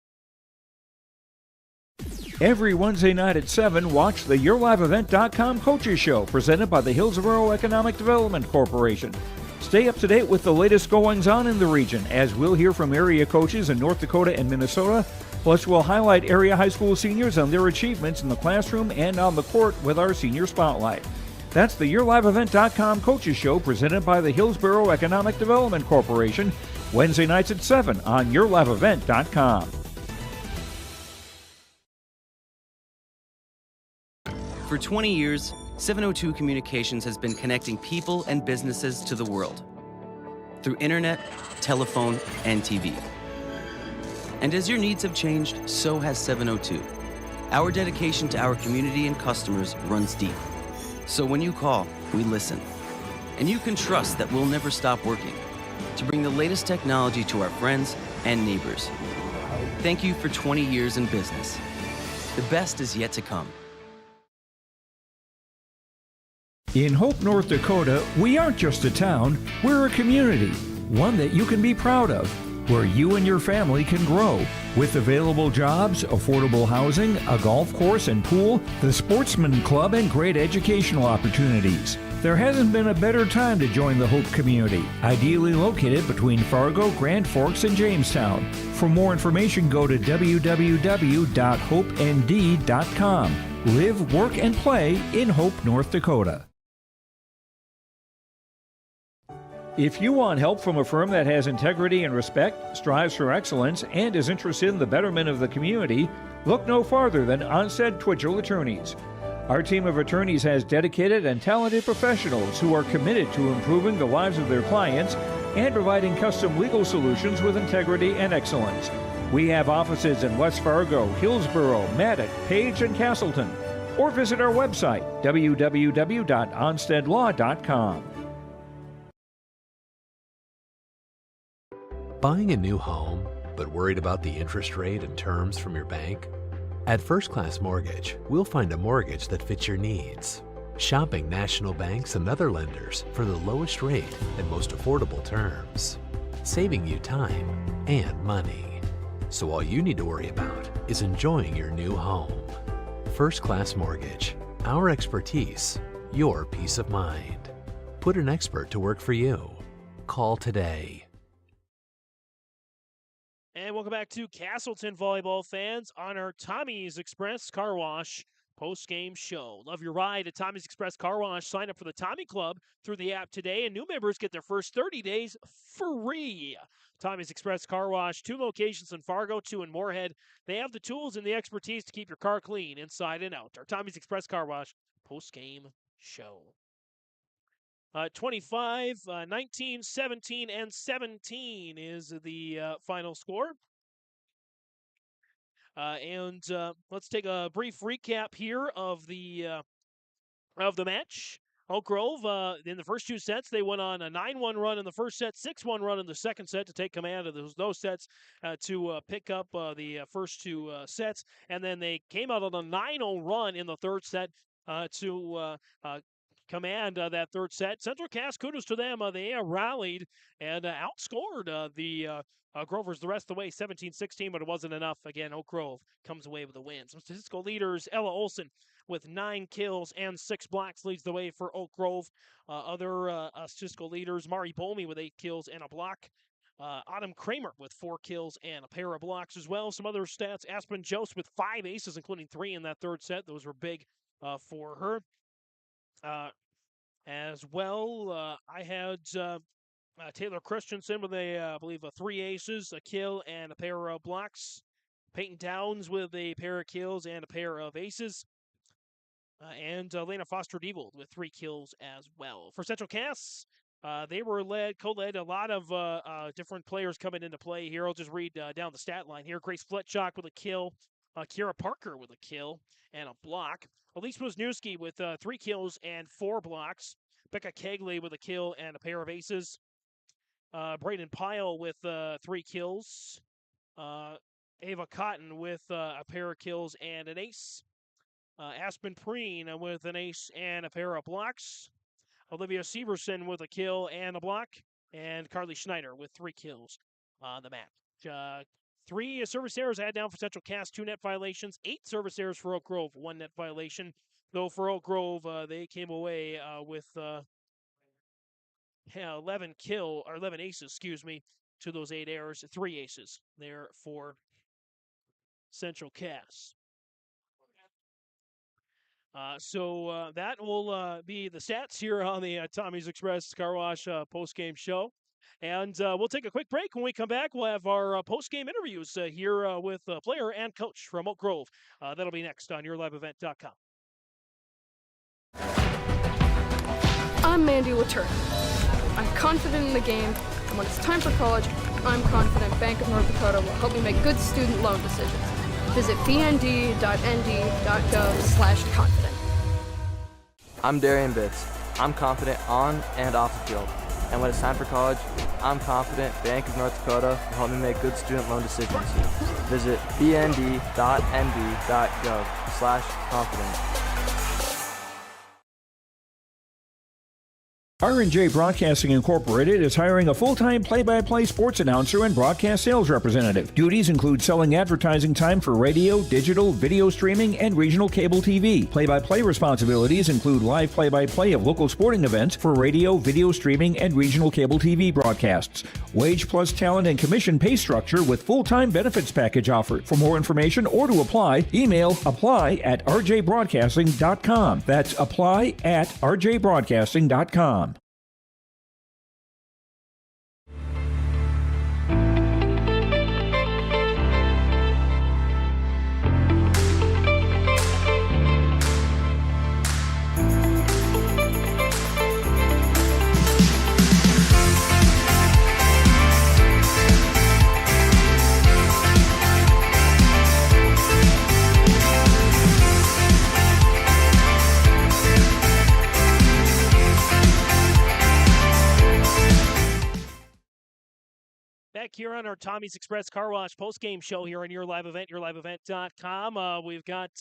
Every Wednesday night at 7, watch the YourLiveEvent.com Coaches Show presented by the Hillsborough Economic Development Corporation. Stay up to date with the latest goings-on in the region, as we'll hear from area coaches in North Dakota and Minnesota. Plus, we'll highlight area high school seniors and their achievements in the classroom and on the court with our Senior Spotlight. That's the YourLiveEvent.com Coaches Show presented by the Hillsborough Economic Development Corporation, Wednesday nights at 7 on YourLiveEvent.com. For 20 years, 702 Communications has been connecting people and businesses to the world through internet, telephone, and TV. And as your needs have changed, so has 702. Our dedication to our community and customers runs deep. So when you call, we listen. And you can trust that we'll never stop working to bring the latest technology to our friends and neighbors. Thank you for 20 years in business. The best is yet to come. In Hope, North Dakota, we aren't just a town, we're a community, one that you can be proud of, where you and your family can grow. With available jobs, affordable housing, a golf course and pool, the Sportsman Club, and great educational opportunities. There hasn't been a better time to join the Hope community, ideally located between Fargo, Grand Forks, and Jamestown. For more information, go to www.hopend.com. Live, work, and play in Hope, North Dakota. If you want help from a firm that has integrity and respect, strives for excellence, and is interested in the betterment of the community, look no farther than Onstead Twitchell Attorneys. Our team of attorneys has dedicated and talented professionals who are committed to improving the lives of their clients and providing custom legal solutions with integrity and excellence. We have offices in West Fargo, Hillsborough, Maddox, Page, and Castleton. Or visit our website, www.onsteadlaw.com. Buying a new home, but worried about the interest rate and terms from your bank? At First Class Mortgage, we'll find a mortgage that fits your needs. Shopping national banks and other lenders for the lowest rate and most affordable terms. Saving you time and money. So all you need to worry about is enjoying your new home. First Class Mortgage. Our expertise, your peace of mind. Put an expert to work for you. Call today. And welcome back to Castleton Volleyball fans on our Tommy's Express Car Wash post-game show. Love your ride at Tommy's Express Car Wash. Sign up for the Tommy Club through the app today, and new members get their first 30 days free. Tommy's Express Car Wash, 2 locations in Fargo, 2 in Moorhead. They have the tools and the expertise to keep your car clean inside and out. Our Tommy's Express Car Wash post-game show. 25, 19, 17, and 17 is the final score. And let's take a brief recap here of the match. Oak Grove, in the first 2 sets, they went on a 9-1 run in the first set, 6-1 run in the second set to take command of those sets to pick up the first 2 sets. And then they came out on a 9-0 run in the third set to command that third set. Central Cass, kudos to them. They rallied and outscored the Grovers the rest of the way, 17-16, but it wasn't enough. Again, Oak Grove comes away with the win. Some statistical leaders, Ella Olson with 9 kills and 6 blocks leads the way for Oak Grove. Other statistical leaders, Mari Bolmy with 8 kills and a block. Autumn Kramer with 4 kills and a pair of blocks as well. Some other stats, Aspen Jost with 5 aces, including 3 in that third set. Those were big for her. As well, I had Taylor Christensen with I believe 3 aces, a kill, and a pair of blocks. Peyton Downs with a pair of kills and a pair of aces. And Lena Foster-Diebold with 3 kills as well. For Central Cass, they were co-led a lot of different players coming into play here. I'll just read down the stat line here. Grace Fletchock with a kill. Kiera Parker with a kill and a block. Elise Wisniewski with 3 kills and 4 blocks. Becca Kegley with a kill and a pair of aces. Braden Pyle with 3 kills. Ava Cotton with a pair of kills and an ace. Aspen Preen with an ace and a pair of blocks. Olivia Severson with a kill and a block. And Carly Schneider with 3 kills on the match. 3 service errors added down for Central Cass, 2 net violations, 8 service errors for Oak Grove, 1 net violation. Though for Oak Grove, they came away with 11 aces, to those 8 errors, 3 aces there for Central Cass. So that will be the stats here on the Tommy's Express Car Wash post-game show. And we'll take a quick break. When we come back, we'll have our post-game interviews here with player and coach from Oak Grove. That'll be next on YourLiveEvent.com. I'm Mandy Latour. I'm confident in the game, and when it's time for college, I'm confident Bank of North Dakota will help me make good student loan decisions. Visit bnd.nd.gov/confident. I'm Darian Bitts. I'm confident on and off the field. And when it's time for college, I'm confident Bank of North Dakota will help me make good student loan decisions. Visit bnd.nd.gov/confident. R&J Broadcasting Incorporated is hiring a full-time play-by-play sports announcer and broadcast sales representative. Duties include selling advertising time for radio, digital, video streaming, and regional cable TV. Play-by-play responsibilities include live play-by-play of local sporting events for radio, video streaming, and regional cable TV broadcasts. Wage plus talent and commission pay structure with full-time benefits package offered. For more information or to apply, email apply@rjbroadcasting.com. That's apply@rjbroadcasting.com. Back here on our Tommy's Express Car Wash post-game show here on Your Live Event, YourLiveEvent.com. We've got,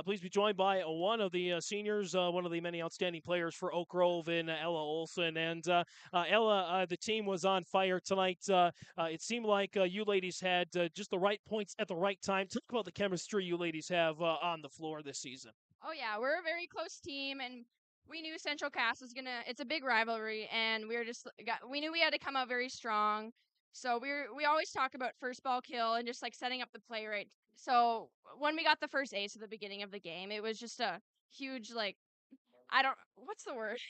please be joined by one of the seniors, one of the many outstanding players for Oak Grove in Ella Olson. And Ella, the team was on fire tonight. It seemed like you ladies had just the right points at the right time. Talk about the chemistry you ladies have on the floor this season. Oh, yeah, we're a very close team, and we knew Central Cass was it's a big rivalry, and we knew we had to come out very strong. So we always talk about first ball kill and just like setting up the play right. So when we got the first ace at the beginning of the game, it was just a huge what's the word?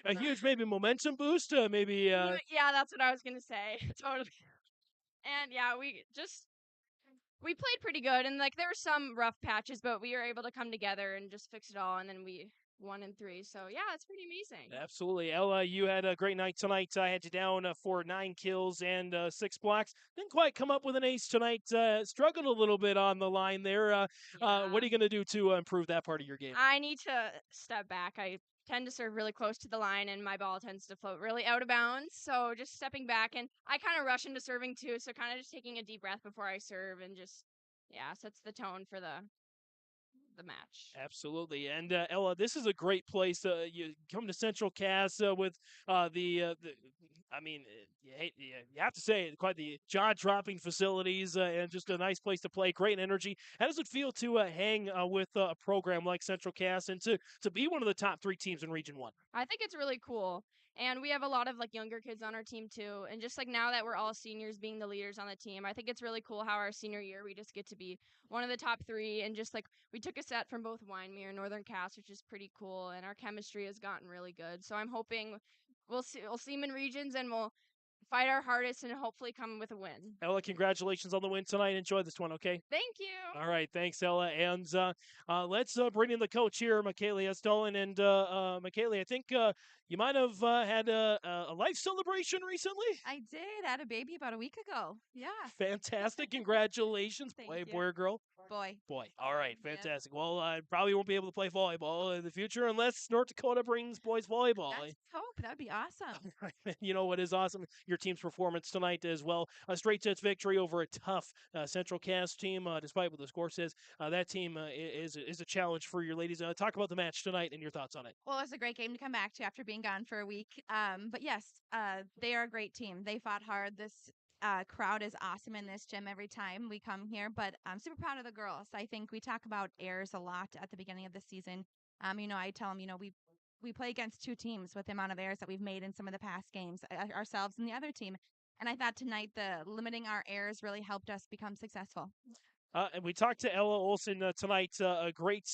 A huge maybe momentum boost, maybe. Yeah, that's what I was gonna say. Totally. And yeah, we played pretty good, and like there were some rough patches, but we were able to come together and just fix it all, and then we 1-3. So yeah, it's pretty amazing. Absolutely. Ella, you had a great night tonight. I had you down for 9 kills and 6 blocks. Didn't quite come up with an ace tonight. Struggled a little bit on the line there. What are you going to do to improve that part of your game? I need to step back. I tend to serve really close to the line, and my ball tends to float really out of bounds. So just stepping back, and I kind of rush into serving too. So kind of just taking a deep breath before I serve, and just sets the tone for the the match. Absolutely. And Ella, this is a great place. You come to Central Cass with I mean, you have to say it, quite the jaw-dropping facilities and just a nice place to play, great energy. How does it feel to hang with a program like Central Cass and to be one of the top 3 teams in Region 1? I think it's really cool. And we have a lot of like younger kids on our team too. And just like now that we're all seniors being the leaders on the team, I think it's really cool how our senior year we just get to be one of the top 3. And just like we took a set from both Wyndmere and Northern Cass, which is pretty cool. And our chemistry has gotten really good. So I'm hoping we'll see them in regions and we'll fight our hardest and hopefully come with a win. Ella, congratulations on the win tonight. Enjoy this one, okay? Thank you. All right, thanks, Ella. And let's bring in the coach here, Michaela Stolen. And Michaela, I think you might have had a life celebration recently. I did. I had a baby about a week ago. Yeah. Fantastic. Congratulations. Boy or girl? Boy. Boy. All right, fantastic. Well, I probably won't be able to play volleyball in the future unless North Dakota brings boys volleyball. Let's hope. That would be awesome. You know what is awesome? Your team's performance tonight as well. A straight sets victory over a tough Central Cass team, despite what the score says. That team is a challenge for your ladies. Talk about the match tonight and your thoughts on it. Well, it was a great game to come back to after being gone for a week. But yes, they are a great team. They fought hard. This crowd is awesome in this gym every time we come here, but I'm super proud of the girls. I think we talk about errors a lot at the beginning of the season. I tell them, we play against 2 teams with the amount of errors that we've made in some of the past games, ourselves and the other team. And I thought tonight limiting our errors really helped us become successful. And we talked to Ella Olsen tonight. A great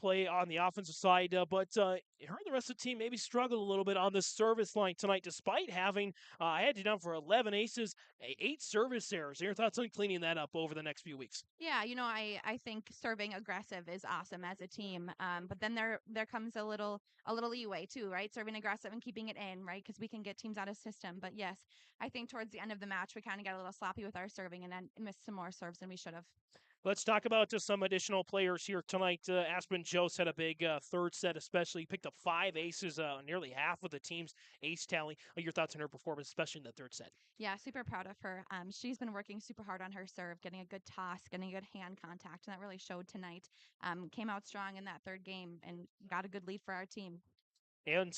play on the offensive side, but her and the rest of the team maybe struggled a little bit on the service line tonight, despite having I had you down for 11 aces, 8 service errors. Your thoughts on cleaning that up over the next few weeks? Yeah, I think serving aggressive is awesome as a team, but then there comes a little leeway too, right? Serving aggressive and keeping it in, right? Because we can get teams out of system. But yes, I think towards the end of the match we kind of got a little sloppy with our serving and then missed some more serves than we should have. Let's talk about just some additional players here tonight. Aspen Jost had a big third set, especially. He picked up 5 aces, nearly half of the team's ace tally. Your thoughts on her performance, especially in the third set? Yeah, super proud of her. She's been working super hard on her serve, getting a good toss, getting a good hand contact, and that really showed tonight. Came out strong in that third game and got a good lead for our team. And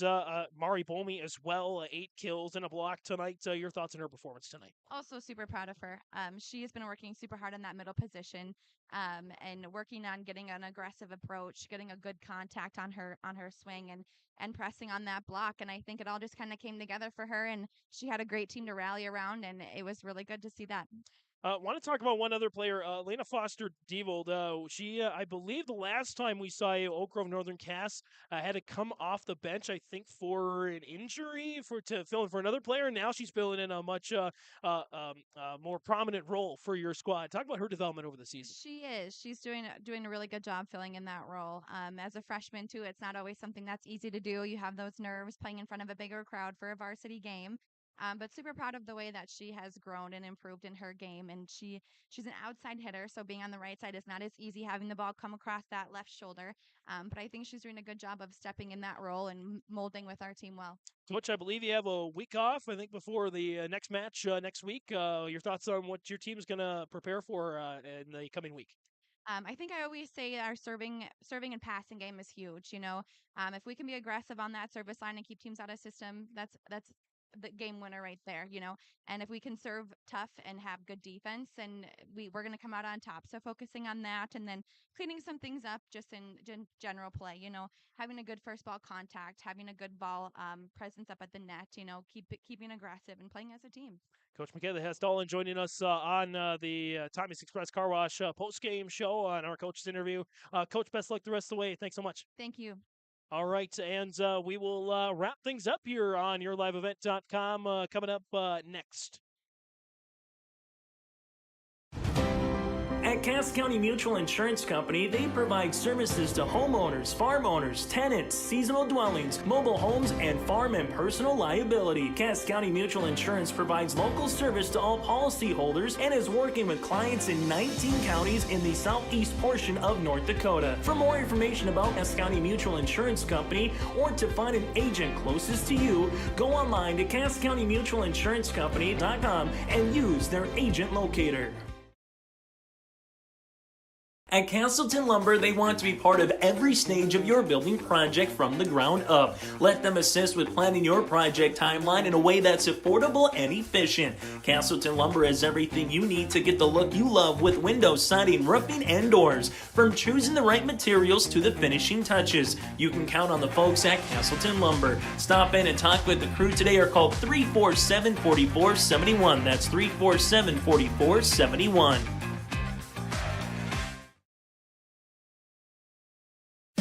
Mari Bomi as well, 8 kills and a block tonight. Your thoughts on her performance tonight? Also super proud of her. She has been working super hard in that middle position and working on getting an aggressive approach, getting a good contact on her swing and pressing on that block. And I think it all just kind of came together for her, and she had a great team to rally around, and it was really good to see that. Want to talk about one other player, Lena Foster-Devold. She, I believe the last time we saw Oak Grove Northern Cass had to come off the bench, I think, for an injury to fill in for another player. Now she's filling in a much more prominent role for your squad. Talk about her development over the season. She is. She's doing a really good job filling in that role. As a freshman, too, it's not always something that's easy to do. You have those nerves playing in front of a bigger crowd for a varsity game. But super proud of the way that she has grown and improved in her game. And she's an outside hitter, so being on the right side is not as easy, having the ball come across that left shoulder. But I think she's doing a good job of stepping in that role and molding with our team well. Coach, I believe you have a week off, I think, before the next match next week. Your thoughts on what your team is going to prepare for in the coming week? I think I always say our serving and passing game is huge. If we can be aggressive on that service line and keep teams out of system, that's the game winner right there, and if we can serve tough and have good defense, and we're going to come out on top. So focusing on that and then cleaning some things up just in general play, having a good first ball contact, having a good ball presence up at the net, keeping aggressive and playing as a team. Coach Michaela Hesdallen joining us on the Timeless Express Car Wash post-game show on our coach's interview. Coach, best luck the rest of the way. Thanks so much. Thank you. All right, and we will wrap things up here on yourliveevent.com coming up next. At Cass County Mutual Insurance Company, they provide services to homeowners, farm owners, tenants, seasonal dwellings, mobile homes, and farm and personal liability. Cass County Mutual Insurance provides local service to all policyholders and is working with clients in 19 counties in the southeast portion of North Dakota. For more information about Cass County Mutual Insurance Company or to find an agent closest to you, go online to CassCountyMutualInsuranceCompany.com and use their agent locator. At Castleton Lumber, they want to be part of every stage of your building project from the ground up. Let them assist with planning your project timeline in a way that's affordable and efficient. Castleton Lumber has everything you need to get the look you love with windows, siding, roofing, and doors. From choosing the right materials to the finishing touches, you can count on the folks at Castleton Lumber. Stop in and talk with the crew today or call 347-4471. That's 347-4471.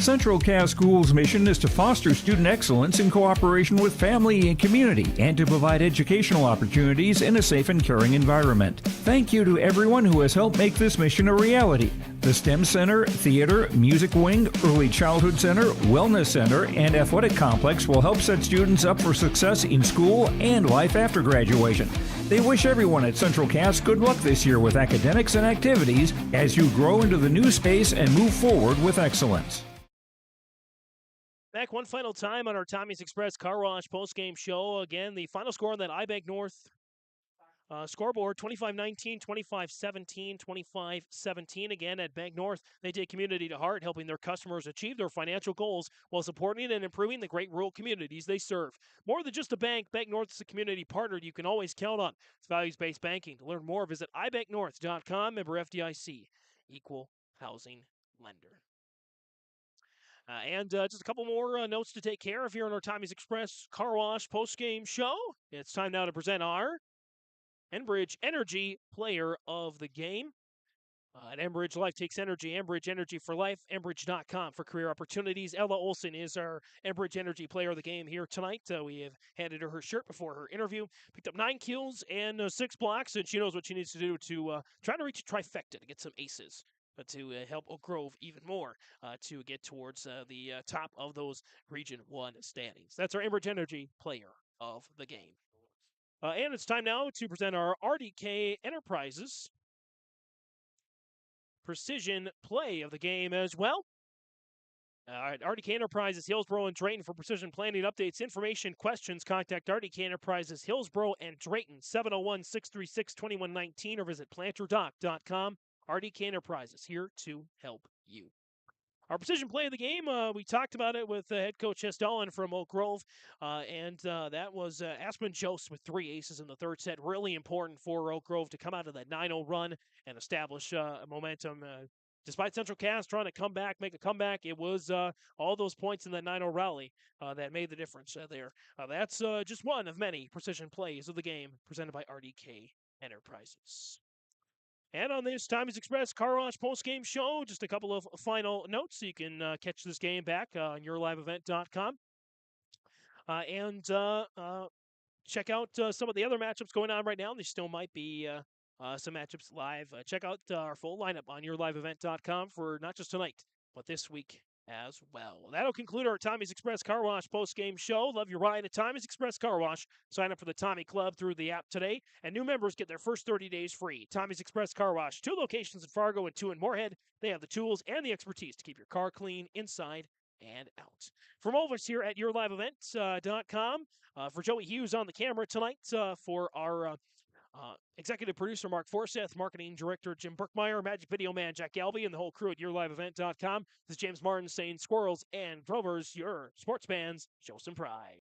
Central Cass School's mission is to foster student excellence in cooperation with family and community and to provide educational opportunities in a safe and caring environment. Thank you to everyone who has helped make this mission a reality. The STEM Center, Theater, Music Wing, Early Childhood Center, Wellness Center, and Athletic Complex will help set students up for success in school and life after graduation. They wish everyone at Central Cass good luck this year with academics and activities as you grow into the new space and move forward with excellence. Back one final time on our Tommy's Express Car Wash postgame show. Again, the final score on that iBank North scoreboard, 25-19, 25-17, 25-17. Again, at Bank North, they take community to heart, helping their customers achieve their financial goals while supporting and improving the great rural communities they serve. More than just a bank, Bank North is a community partner you can always count on. It's values-based banking. To learn more, visit ibanknorth.com. Member FDIC, equal housing lender. And just a couple more notes to take care of here on our Tommy's Express Car Wash post-game show. It's time now to present our Enbridge Energy Player of the Game. At Enbridge, life takes energy. Enbridge Energy for life. Enbridge.com for career opportunities. Ella Olson is our Enbridge Energy Player of the Game here tonight. We have handed her shirt before her interview. Picked up 9 kills and 6 blocks, and she knows what she needs to do to try to reach a trifecta to get some aces. To help Oak Grove even more to get towards the top of those Region 1 standings. That's our Enbridge Energy Player of the Game. And it's time now to present our RDK Enterprises Precision Play of the Game as well. RDK Enterprises, Hillsboro and Drayton for precision planning updates, information, questions. Contact RDK Enterprises, Hillsboro and Drayton, 701-636-2119 or visit planterdoc.com. RDK Enterprises, here to help you. Our precision play of the game, we talked about it with head coach Hesdallen from Oak Grove, and that was Aspen Jost with 3 aces in the third set. Really important for Oak Grove to come out of that 9-0 run and establish momentum. Despite Central Cass trying to make a comeback, it was all those points in that 9-0 rally that made the difference there. That's just one of many precision plays of the game presented by RDK Enterprises. And on this Tommy's Express Car Wash post-game show, just a couple of final notes so you can catch this game back on yourliveevent.com. And check out some of the other matchups going on right now. There still might be some matchups live. Check out our full lineup on yourliveevent.com for not just tonight, but this week as well. That'll conclude our Tommy's Express Car Wash post-game show. Love your ride at Tommy's Express Car Wash. Sign up for the Tommy Club through the app today, and new members get their first 30 days free. Tommy's Express Car Wash, 2 locations in Fargo and 2 in Moorhead. They have the tools and the expertise to keep your car clean inside and out. From all of us here at yourliveevents.com, for Joey Hughes on the camera tonight, for our executive producer Mark Forseth, marketing director Jim Burkmeyer, Magic Video Man Jack Galby, and the whole crew at yourliveevent.com. This is James Martin saying, Squirrels and Drovers, your sports fans, show some pride.